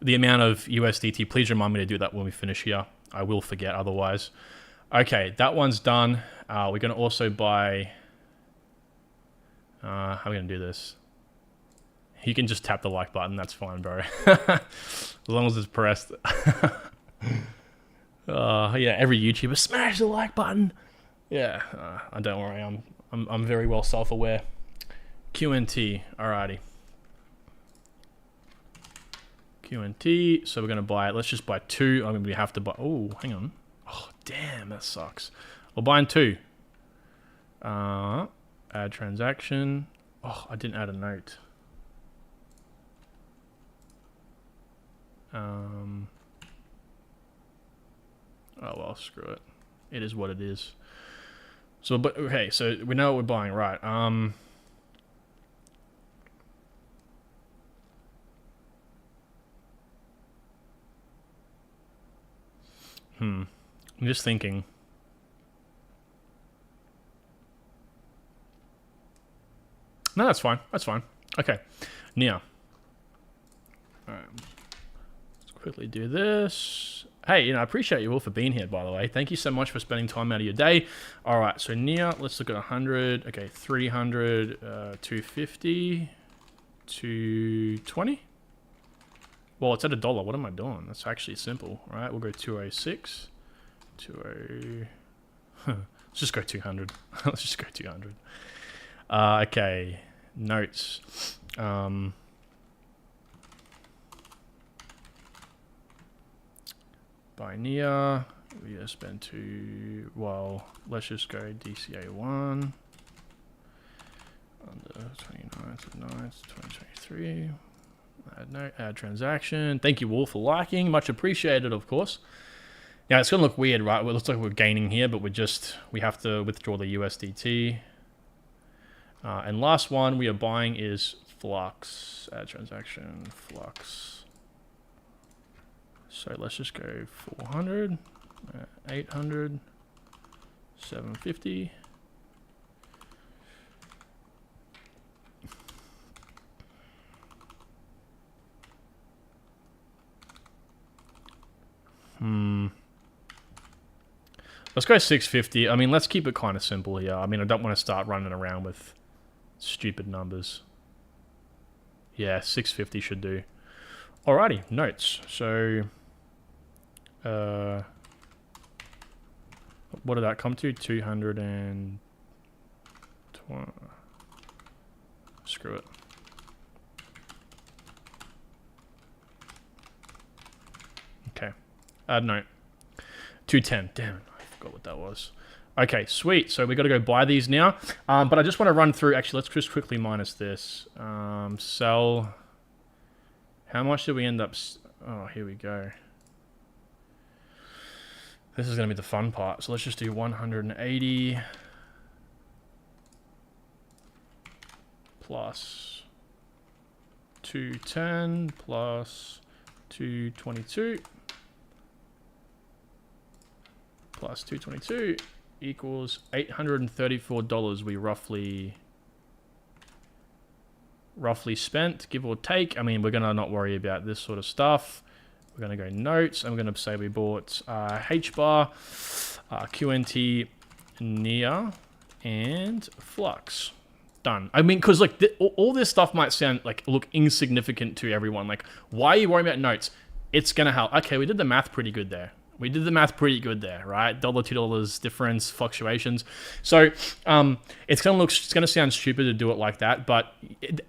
of USDT. Please remind me to do that when we finish here. I will forget otherwise. Okay, that one's done. We're going to also buy... how are we going to do this? You can just tap the like button. That's fine, bro. As long as it's pressed. Yeah, every YouTuber, smash the like button. Yeah, don't worry. I'm very well self-aware. QNT, alrighty. QNT, so we're going to buy it. Let's just buy 2. I mean, we have to buy... Oh, hang on. Oh, damn, that sucks. We're buying 2. Add transaction. Oh, I didn't add a note. Oh, well, screw it. It is what it is. So, but okay, so we know what we're buying, right? I'm just thinking. No, that's fine. That's fine. Okay. Now. Alright. Let's quickly do this. Hey, you know, I appreciate you all for being here, by the way. Thank you so much for spending time out of your day. Alright, so Nia, let's look at 100. Okay, 300, 250, 220. Well, it's at $1. What am I doing? That's actually simple, right? We'll go 206, 20. Let's just go 200. Let's just go 200. Okay, notes. By Nia, we just spent 2. Well, let's just go DCA1 on the 29th of 9th, 2023. Add note, add transaction. Thank you all for liking. Much appreciated, of course. Now, it's going to look weird, right? It looks like we're gaining here, but we have to withdraw the USDT. And last one we are buying is Flux. Add transaction, Flux. So let's just go 400, 800, 750. Let's go 650. I mean, let's keep it kind of simple here. I mean, I don't want to start running around with stupid numbers. Yeah, 650 should do. Alrighty, notes. So, what did that come to? 220. Screw it. Okay. Add note. 210. Damn it. I forgot what that was. Okay, sweet. So we got to go buy these now. But I just want to run through. Actually, let's just quickly minus this. Sell. How much did we end up? Oh, here we go. This is going to be the fun part. So let's just do 180 plus 210 plus 222 plus 222 equals $834 we roughly spent, give or take. I mean, we're going to not worry about this sort of stuff. We're going to go notes. I'm going to say we bought H-bar, QNT, NIA, and Flux. Done. I mean, because like all this stuff might sound like look insignificant to everyone. Like, why are you worrying about notes? It's going to help. Okay, we did the math pretty good there. Right? $1, $2 difference, fluctuations. So it's gonna sound stupid to do it like that, but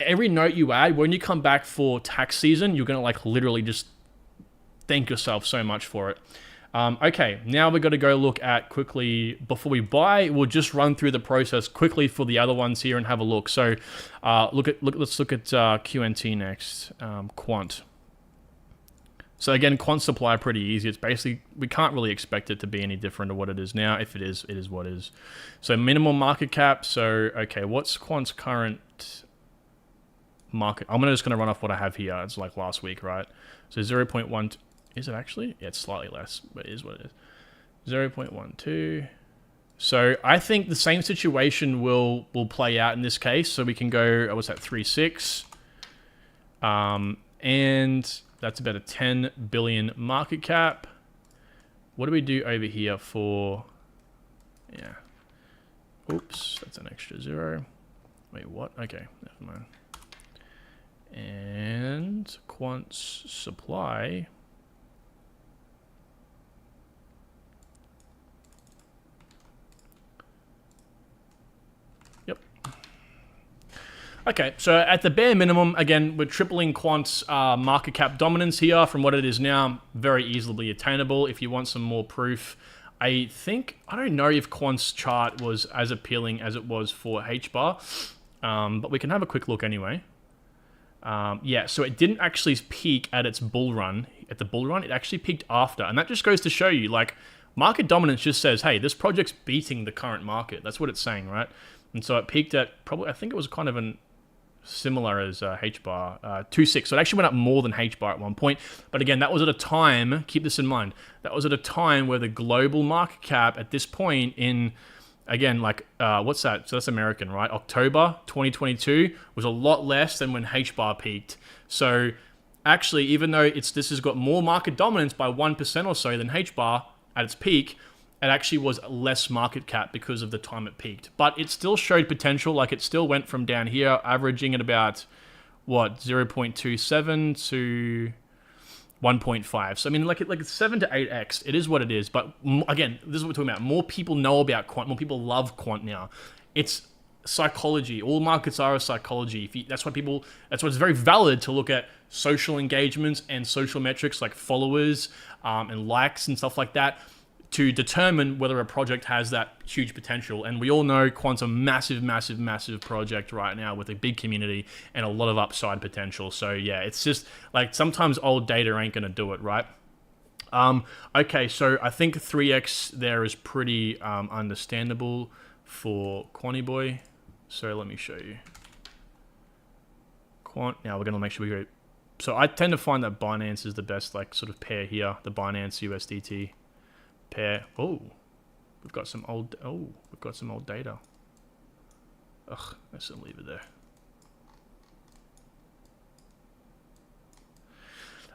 every note you add, when you come back for tax season, you're gonna like literally just thank yourself so much for it. Okay, now we've got to go look at quickly before we buy. We'll just run through the process quickly for the other ones here and have a look. So let's look at QNT next. Quant. So again, quant supply pretty easy. It's basically, we can't really expect it to be any different to what it is now. If it is what it is. So minimal market cap. So, okay, what's quant's current market? I'm just going to run off what I have here. It's like last week, right? So 0.1, is it actually? Yeah, it's slightly less, but it is what it is. 0.12. So I think the same situation will play out in this case. So we can go, what's that, 3.6. And that's about a 10 billion market cap. What do we do over here for, yeah. Oops, that's an extra 0. Wait, what? Okay, never mind. And quant's supply. Okay, so at the bare minimum, again, we're tripling quant's market cap dominance here from what it is now. Very easily attainable. If you want some more proof, I don't know if quant's chart was as appealing as it was for H-bar, but we can have a quick look anyway. Yeah, so it didn't actually peak at its bull run. At the bull run, it actually peaked after, and that just goes to show you, like, market dominance just says, hey, this project's beating the current market. That's what it's saying, right? And so it peaked at probably, I think it was kind of an similar as H-bar, 2.6. So it actually went up more than H-bar at one point. But again, that was at a time, keep this in mind, that was at a time where the global market cap at this point in, again, like, what's that? So that's American, right? October 2022 was a lot less than when H-bar peaked. So actually, even though this has got more market dominance by 1% or so than H-bar at its peak, it actually was less market cap because of the time it peaked. But it still showed potential. Like, it still went from down here, averaging at about, what, 0.27 to 1.5. So, I mean, like it's 7 to 8x. It is what it is. But, again, this is what we're talking about. More people know about quant. More people love quant now. It's psychology. All markets are a psychology. That's why it's very valid to look at social engagements and social metrics like followers and likes and stuff like that, to determine whether a project has that huge potential. And we all know quant's a massive, massive, massive project right now with a big community and a lot of upside potential. So yeah, it's just like sometimes old data ain't gonna do it, right? Okay, so I think 3x there is pretty understandable for Quanty Boy. So let me show you. Quant, now we're gonna make sure we go. So I tend to find that Binance is the best like sort of pair here, the Binance USDT. Pair. We've got some old data. Ugh, let's just leave it there.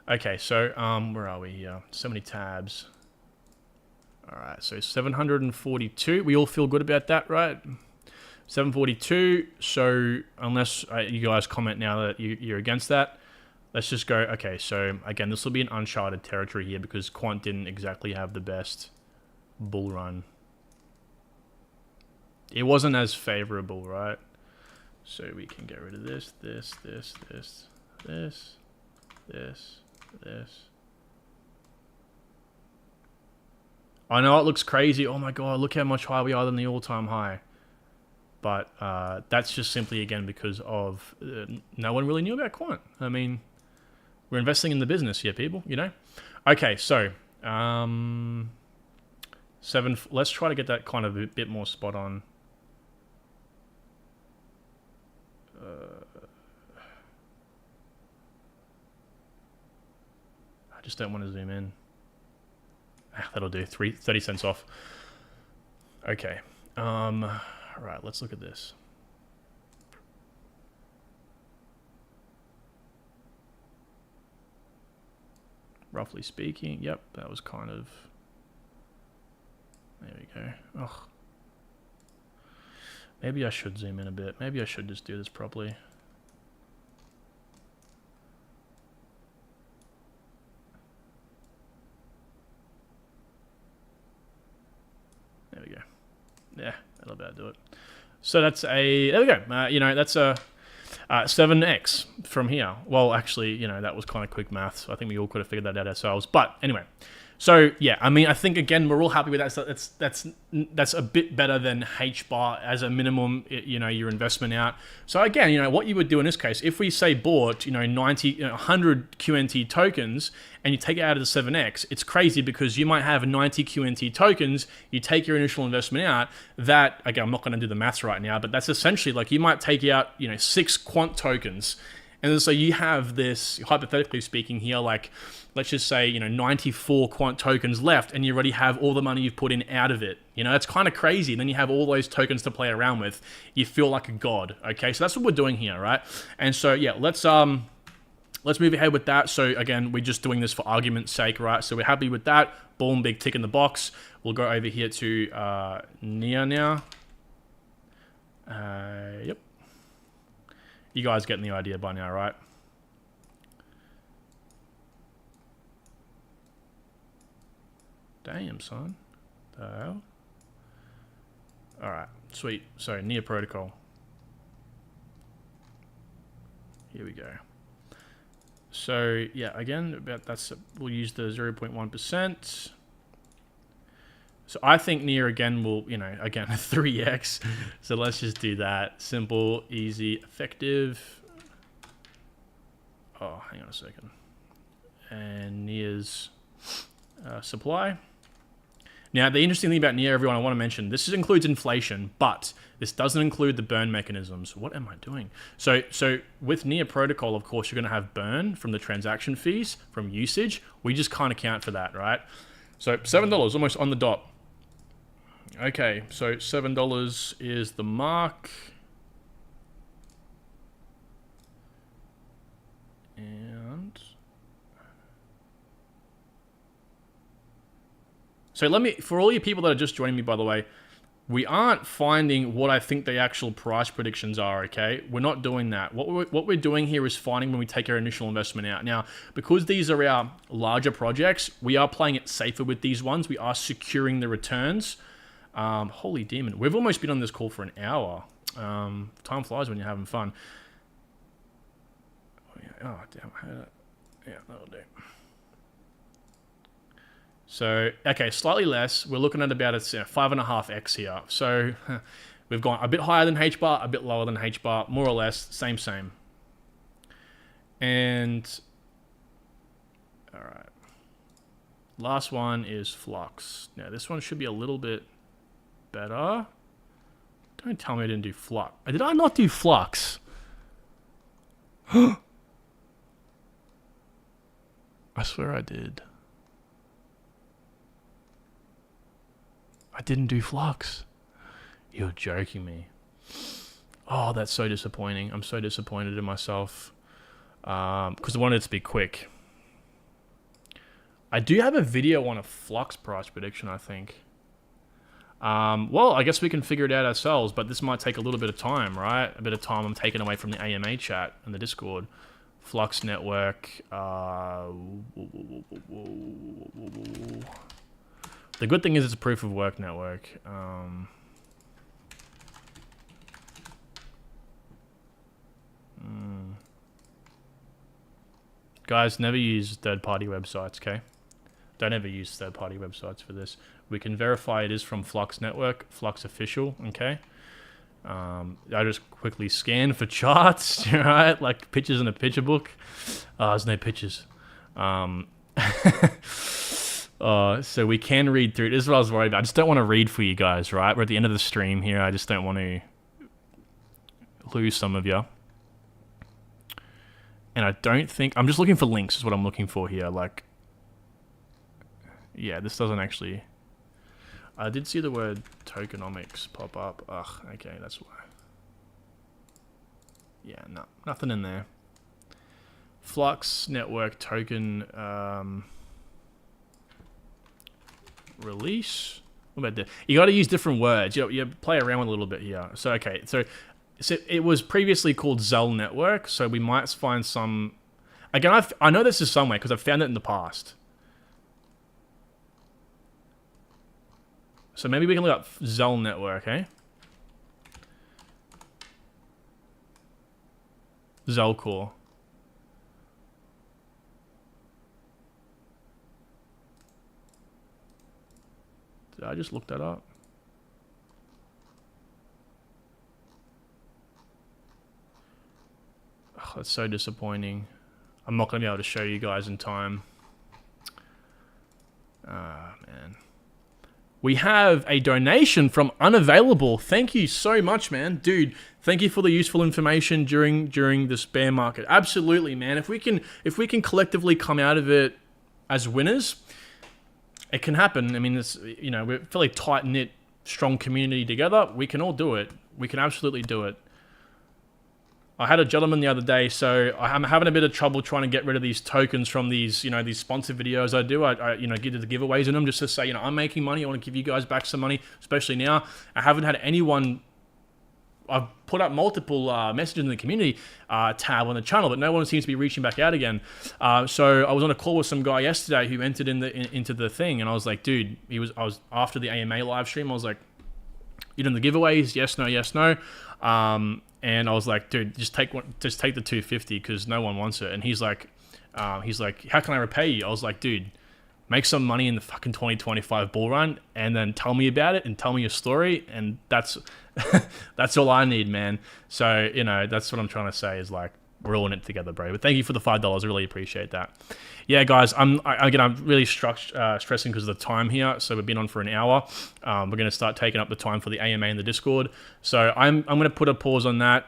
Okay, so where are we here? So many tabs. All right, so 742. We all feel good about that, right? 742. So unless you guys comment now that you're against that, let's just go, okay, so again, this will be an uncharted territory here because quant didn't exactly have the best bull run. It wasn't as favorable, right? So we can get rid of this. I know it looks crazy. Oh my god, look how much higher we are than the all-time high. But that's just simply, again, because of no one really knew about quant. I mean, we're investing in the business here, people, you know? Okay, so let's try to get that kind of a bit more spot on. I just don't want to zoom in. That'll do. 30 cents off. Okay. Right, let's look at this. Roughly speaking, yep, that was kind of... There we go. Oh. Maybe I should zoom in a bit. Maybe I should just do this properly. There we go. Yeah, that'll about do it. So that's a... There we go. You know, that's a 7x from here. Well, actually, you know, that was kind of quick maths. So I think we all could have figured that out ourselves. But anyway... So yeah, I mean, I think again we're all happy with that. So that's a bit better than H bar as a minimum. You know, your investment out. So again, you know what you would do in this case, if we say bought, 100 QNT tokens, and you take it out of the 7x, it's crazy because you might have 90 QNT tokens. You take your initial investment out. That again, I'm not going to do the maths right now, but that's essentially like you might take out 6 quant tokens. And so you have this, hypothetically speaking here, like, let's just say, 94 quant tokens left, and you already have all the money you've put in out of it. It's kind of crazy. And then you have all those tokens to play around with. You feel like a god, okay? So that's what we're doing here, right? And so, yeah, let's move ahead with that. So again, we're just doing this for argument's sake, right? So we're happy with that. Boom, big tick in the box. We'll go over here to Nia now. Yep. You guys getting the idea by now, right? Damn, son. The hell? Alright, sweet. So, Nia Protocol. Here we go. So, yeah, again, we'll use the 0.1%. So I think Nia again will, again, 3x. So let's just do that. Simple, easy, effective. Oh, hang on a second. And Nia's supply. Now, the interesting thing about Nia, everyone, I want to mention, this includes inflation, but this doesn't include the burn mechanisms. What am I doing? So with Nia Protocol, of course, you're going to have burn from the transaction fees, from usage. We just can't account for that, right? So $7, almost on the dot. Okay, so $7 is the mark. And so for all you people that are just joining me, by the way, we aren't finding what I think the actual price predictions are, okay? We're not doing that. What we're doing here is finding when we take our initial investment out. Now, because these are our larger projects, we are playing it safer with these ones. We are securing the returns. Holy demon. We've almost been on this call for an hour. Time flies when you're having fun. Oh, damn. Yeah, that'll do. So, okay, slightly less. We're looking at about a 5.5x here. So, we've gone a bit higher than H bar, a bit lower than H bar, more or less, same. And, all right. Last one is Flux. Now, this one should be a little bit better. Don't tell me I didn't do Flux. Did I not do Flux? I swear I did. I didn't do Flux. You're joking me. Oh, that's so disappointing. I'm so disappointed in myself. Because I wanted it to be quick. I do have a video on a Flux price prediction, I think. Well, I guess we can figure it out ourselves, but this might take a little bit of time, right? A bit of time I'm taking away from the AMA chat and the Discord. Flux network. The good thing is it's a proof of work network. Guys, never use third-party websites, okay? Don't ever use third-party websites for this. We can verify it is from Flux Network, Flux Official, okay? I just quickly scan for charts, right? Like pictures in a picture book. There's no pictures. So we can read through. This is what I was worried about. I just don't want to read for you guys, right? We're at the end of the stream here. I just don't want to lose some of you. And I don't think... I'm just looking for links is what I'm looking for here. Like, yeah, this doesn't actually... I did see the word tokenomics pop up. Ugh, okay, that's why. Yeah, no, nothing in there. Flux Network token release. What about that? You got to use different words. You play around with a little bit here. So, okay, so it was previously called Zell Network, so we might find some... Again, I know this is somewhere because I've found it in the past. So maybe we can look up Zell Network, eh? Zell Core. Did I just look that up? Oh, that's so disappointing. I'm not going to be able to show you guys in time. Ah, man. We have a donation from Unavailable. Thank you so much, man. Dude, thank you for the useful information during this bear market. Absolutely, man. If we can collectively come out of it as winners, it can happen. I mean, it's, you know, we're a fairly tight-knit, strong community together. We can all do it. We can absolutely do it. I had a gentleman the other day, so I'm having a bit of trouble trying to get rid of these tokens from these, you know, these sponsored videos I do. I you know, give the giveaways in them just to say, you know, I'm making money. I want to give you guys back some money, especially now. I haven't had anyone... I've put up multiple messages in the community tab on the channel, but no one seems to be reaching back out again. So I was on a call with some guy yesterday who entered into the thing, and I was like, dude, I was after the AMA live stream. I was like, you done the giveaways? Yes, no, yes, no. And I was like, dude, just take the 250 because no one wants it. And he's like, how can I repay you? I was like, dude, make some money in the fucking 2025 bull run, and then tell me about it and tell me your story, and that's all I need, man. So, you know, that's what I'm trying to say is like, we're all in it together, bro. But thank you for the $5. I really appreciate that. Yeah, guys, I'm really stressing because of the time here. So we've been on for an hour. We're going to start taking up the time for the AMA in the Discord. So I'm going to put a pause on that.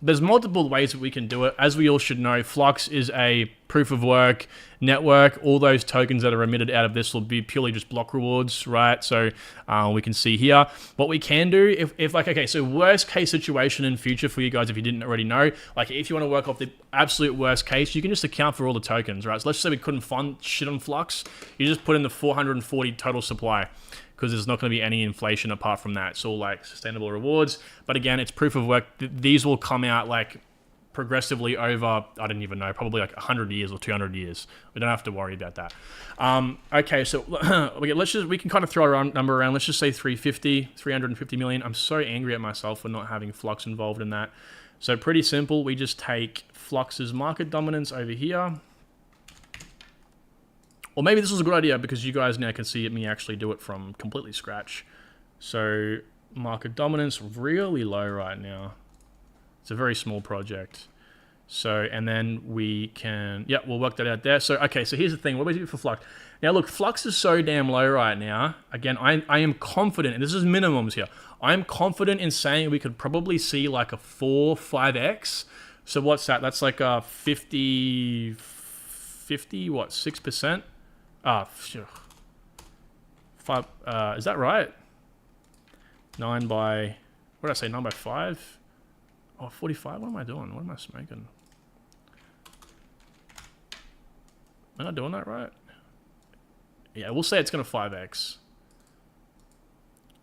There's multiple ways that we can do it. As we all should know, Flux is a proof of work network. All those tokens that are emitted out of this will be purely just block rewards, right? So we can see here what we can do if like, okay, so worst case situation in future for you guys, if you didn't already know, like if you want to work off the absolute worst case, you can just account for all the tokens, right? So let's say we couldn't fund shit on Flux. You just put in the 440 total supply, because there's not going to be any inflation apart from that. It's all like sustainable rewards. But again, it's proof of work. These will come out like progressively over, I don't even know, probably like 100 years or 200 years. We don't have to worry about that. Okay, so we can kind of throw a number around. Let's just say 350 million. I'm so angry at myself for not having Flux involved in that. So pretty simple. We just take Flux's market dominance over here. Or maybe this was a good idea because you guys now can see me actually do it from completely scratch. So market dominance really low right now. It's a very small project. So, and then we can, yeah, we'll work that out there. So, okay, so here's the thing. What do we do for Flux? Now, look, Flux is so damn low right now. Again, I am confident, and this is minimums here. I'm confident in saying we could probably see like a 4-5x. So what's that? That's like a 50, what, 6%? Sure. 5, is that right? 9 by, what did I say, 9 by 5? Oh, 45, what am I doing? What am I smoking? Am I not doing that right? Yeah, we'll say it's going to 5x.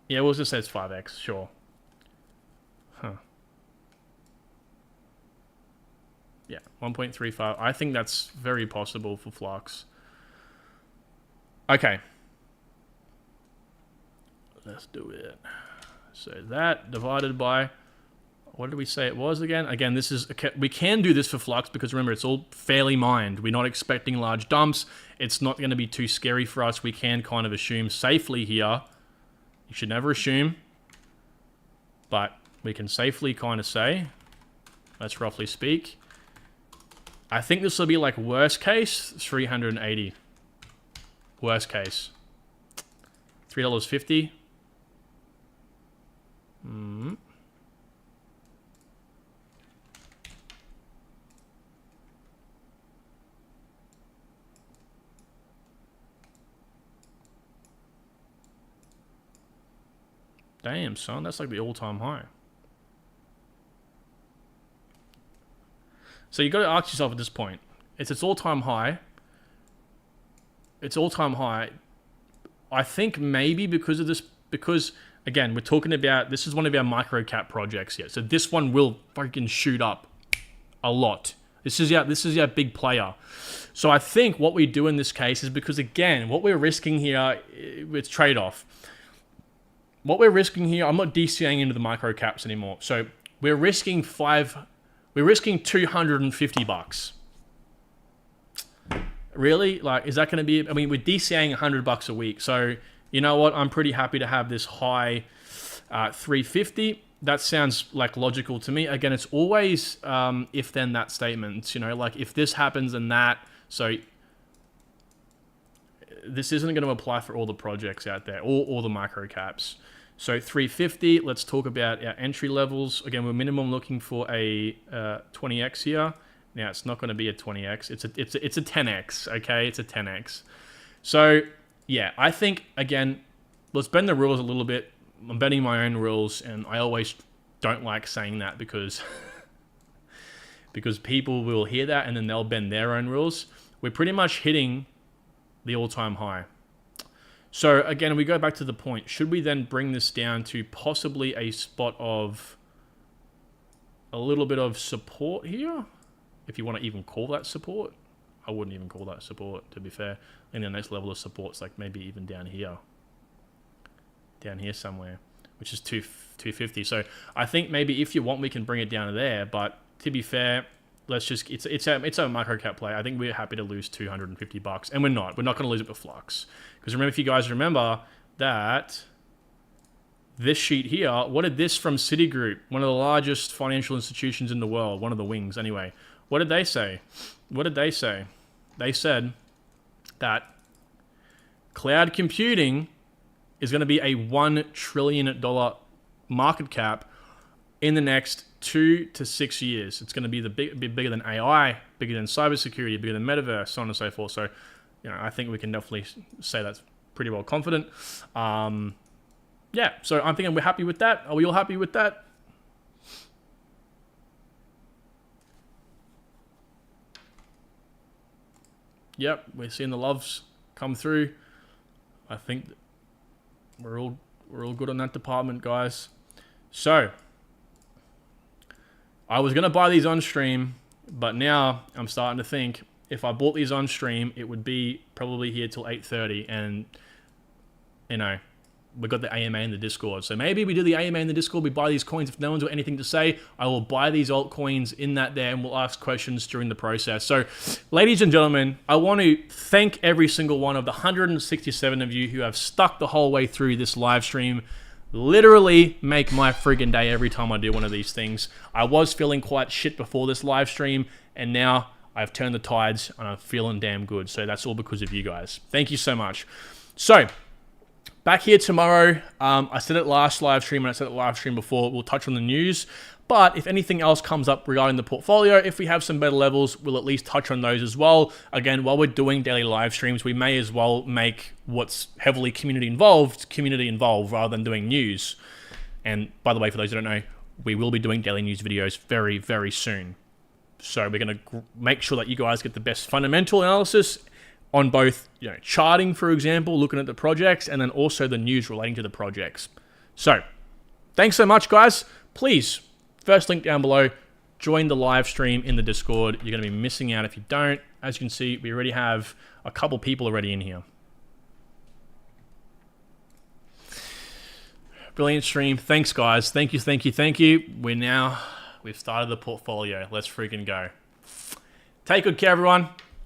Yeah, we'll just say it's 5x, sure. Huh. Yeah, 1.35. I think that's very possible for Flux. Okay. Let's do it. So that divided by what did we say it was again? Again, this is, we can do this for Flux because remember, it's all fairly mined. We're not expecting large dumps. It's not going to be too scary for us. We can kind of assume safely here. You should never assume, but we can safely kind of say, let's roughly speak. I think this will be like worst case, 380. Worst case. $3.50. Damn, son, that's like the all-time high. So you got to ask yourself at this point, it's its all-time high. It's all-time high. I think maybe because of this, because again, we're talking about, this is one of our micro cap projects here. So this one will fucking shoot up a lot. This is our big player. So I think what we do in this case is because again, what we're risking here, it's trade-off. What we're risking here, I'm not DCAing into the micro caps anymore. So we're risking 250 bucks. Really? Like, is that going to be, I mean, we're DCAing 100 bucks a week. So, you know what? I'm pretty happy to have this high 350. That sounds like logical to me. Again, it's always if then that statement, you know, like if this happens and that. So this isn't going to apply for all the projects out there, all the micro caps. So 350, let's talk about our entry levels. Again, we're minimum looking for a 20x here. Now, it's not going to be a 20x. It's a 10x, okay? It's a 10x. So, yeah, I think, again, let's bend the rules a little bit. I'm bending my own rules, and I always don't like saying that because, because people will hear that and then they'll bend their own rules. We're pretty much hitting the all-time high. So, again, we go back to the point. Should we then bring this down to possibly a spot of a little bit of support here? If you want to even call that support. I wouldn't even call that support, to be fair. And the next level of support's like maybe even down here. Down here somewhere, which is 250. So I think maybe if you want, we can bring it down to there. But to be fair, let's just, it's a micro cap play. I think we're happy to lose 250 bucks. And we're not going to lose it with Flux. Because remember, if you guys remember that this sheet here, what did this from Citigroup, one of the largest financial institutions in the world, one of the wings anyway, what did they say? What did they say? They said that cloud computing is going to be a $1 trillion market cap in the next 2 to 6 years. It's going to be bigger than AI, bigger than cybersecurity, bigger than metaverse, so on and so forth. So, you know, I think we can definitely say that's pretty well confident. Yeah, so I'm thinking we're happy with that. Are we all happy with that? Yep, we're seeing the loves come through. I think we're all good on that department, guys. So I was gonna buy these on stream, but now I'm starting to think if I bought these on stream, it would be probably here till 8:30, and you know, we got the AMA in the Discord. So maybe we do the AMA in the Discord, we buy these coins. If no one's got anything to say, I will buy these altcoins in that there, and we'll ask questions during the process. So, ladies and gentlemen, I want to thank every single one of the 167 of you who have stuck the whole way through this live stream. Literally make my friggin' day every time I do one of these things. I was feeling quite shit before this live stream, and now I've turned the tides, and I'm feeling damn good. So that's all because of you guys. Thank you so much. So, back here tomorrow. I said it last live stream and I said it live stream before. We'll touch on the news. But if anything else comes up regarding the portfolio, if we have some better levels, we'll at least touch on those as well. Again, while we're doing daily live streams, we may as well make what's heavily community involved rather than doing news. And by the way, for those who don't know, we will be doing daily news videos very, very soon. So we're going to make sure that you guys get the best fundamental analysis on both, you know, charting, for example, looking at the projects, and then also the news relating to the projects. So, thanks so much, guys. Please, first link down below, join the live stream in the Discord. You're going to be missing out if you don't. As you can see, we already have a couple people already in here. Brilliant stream. Thanks, guys. Thank you, thank you, thank you. We've started the portfolio. Let's freaking go. Take good care, everyone.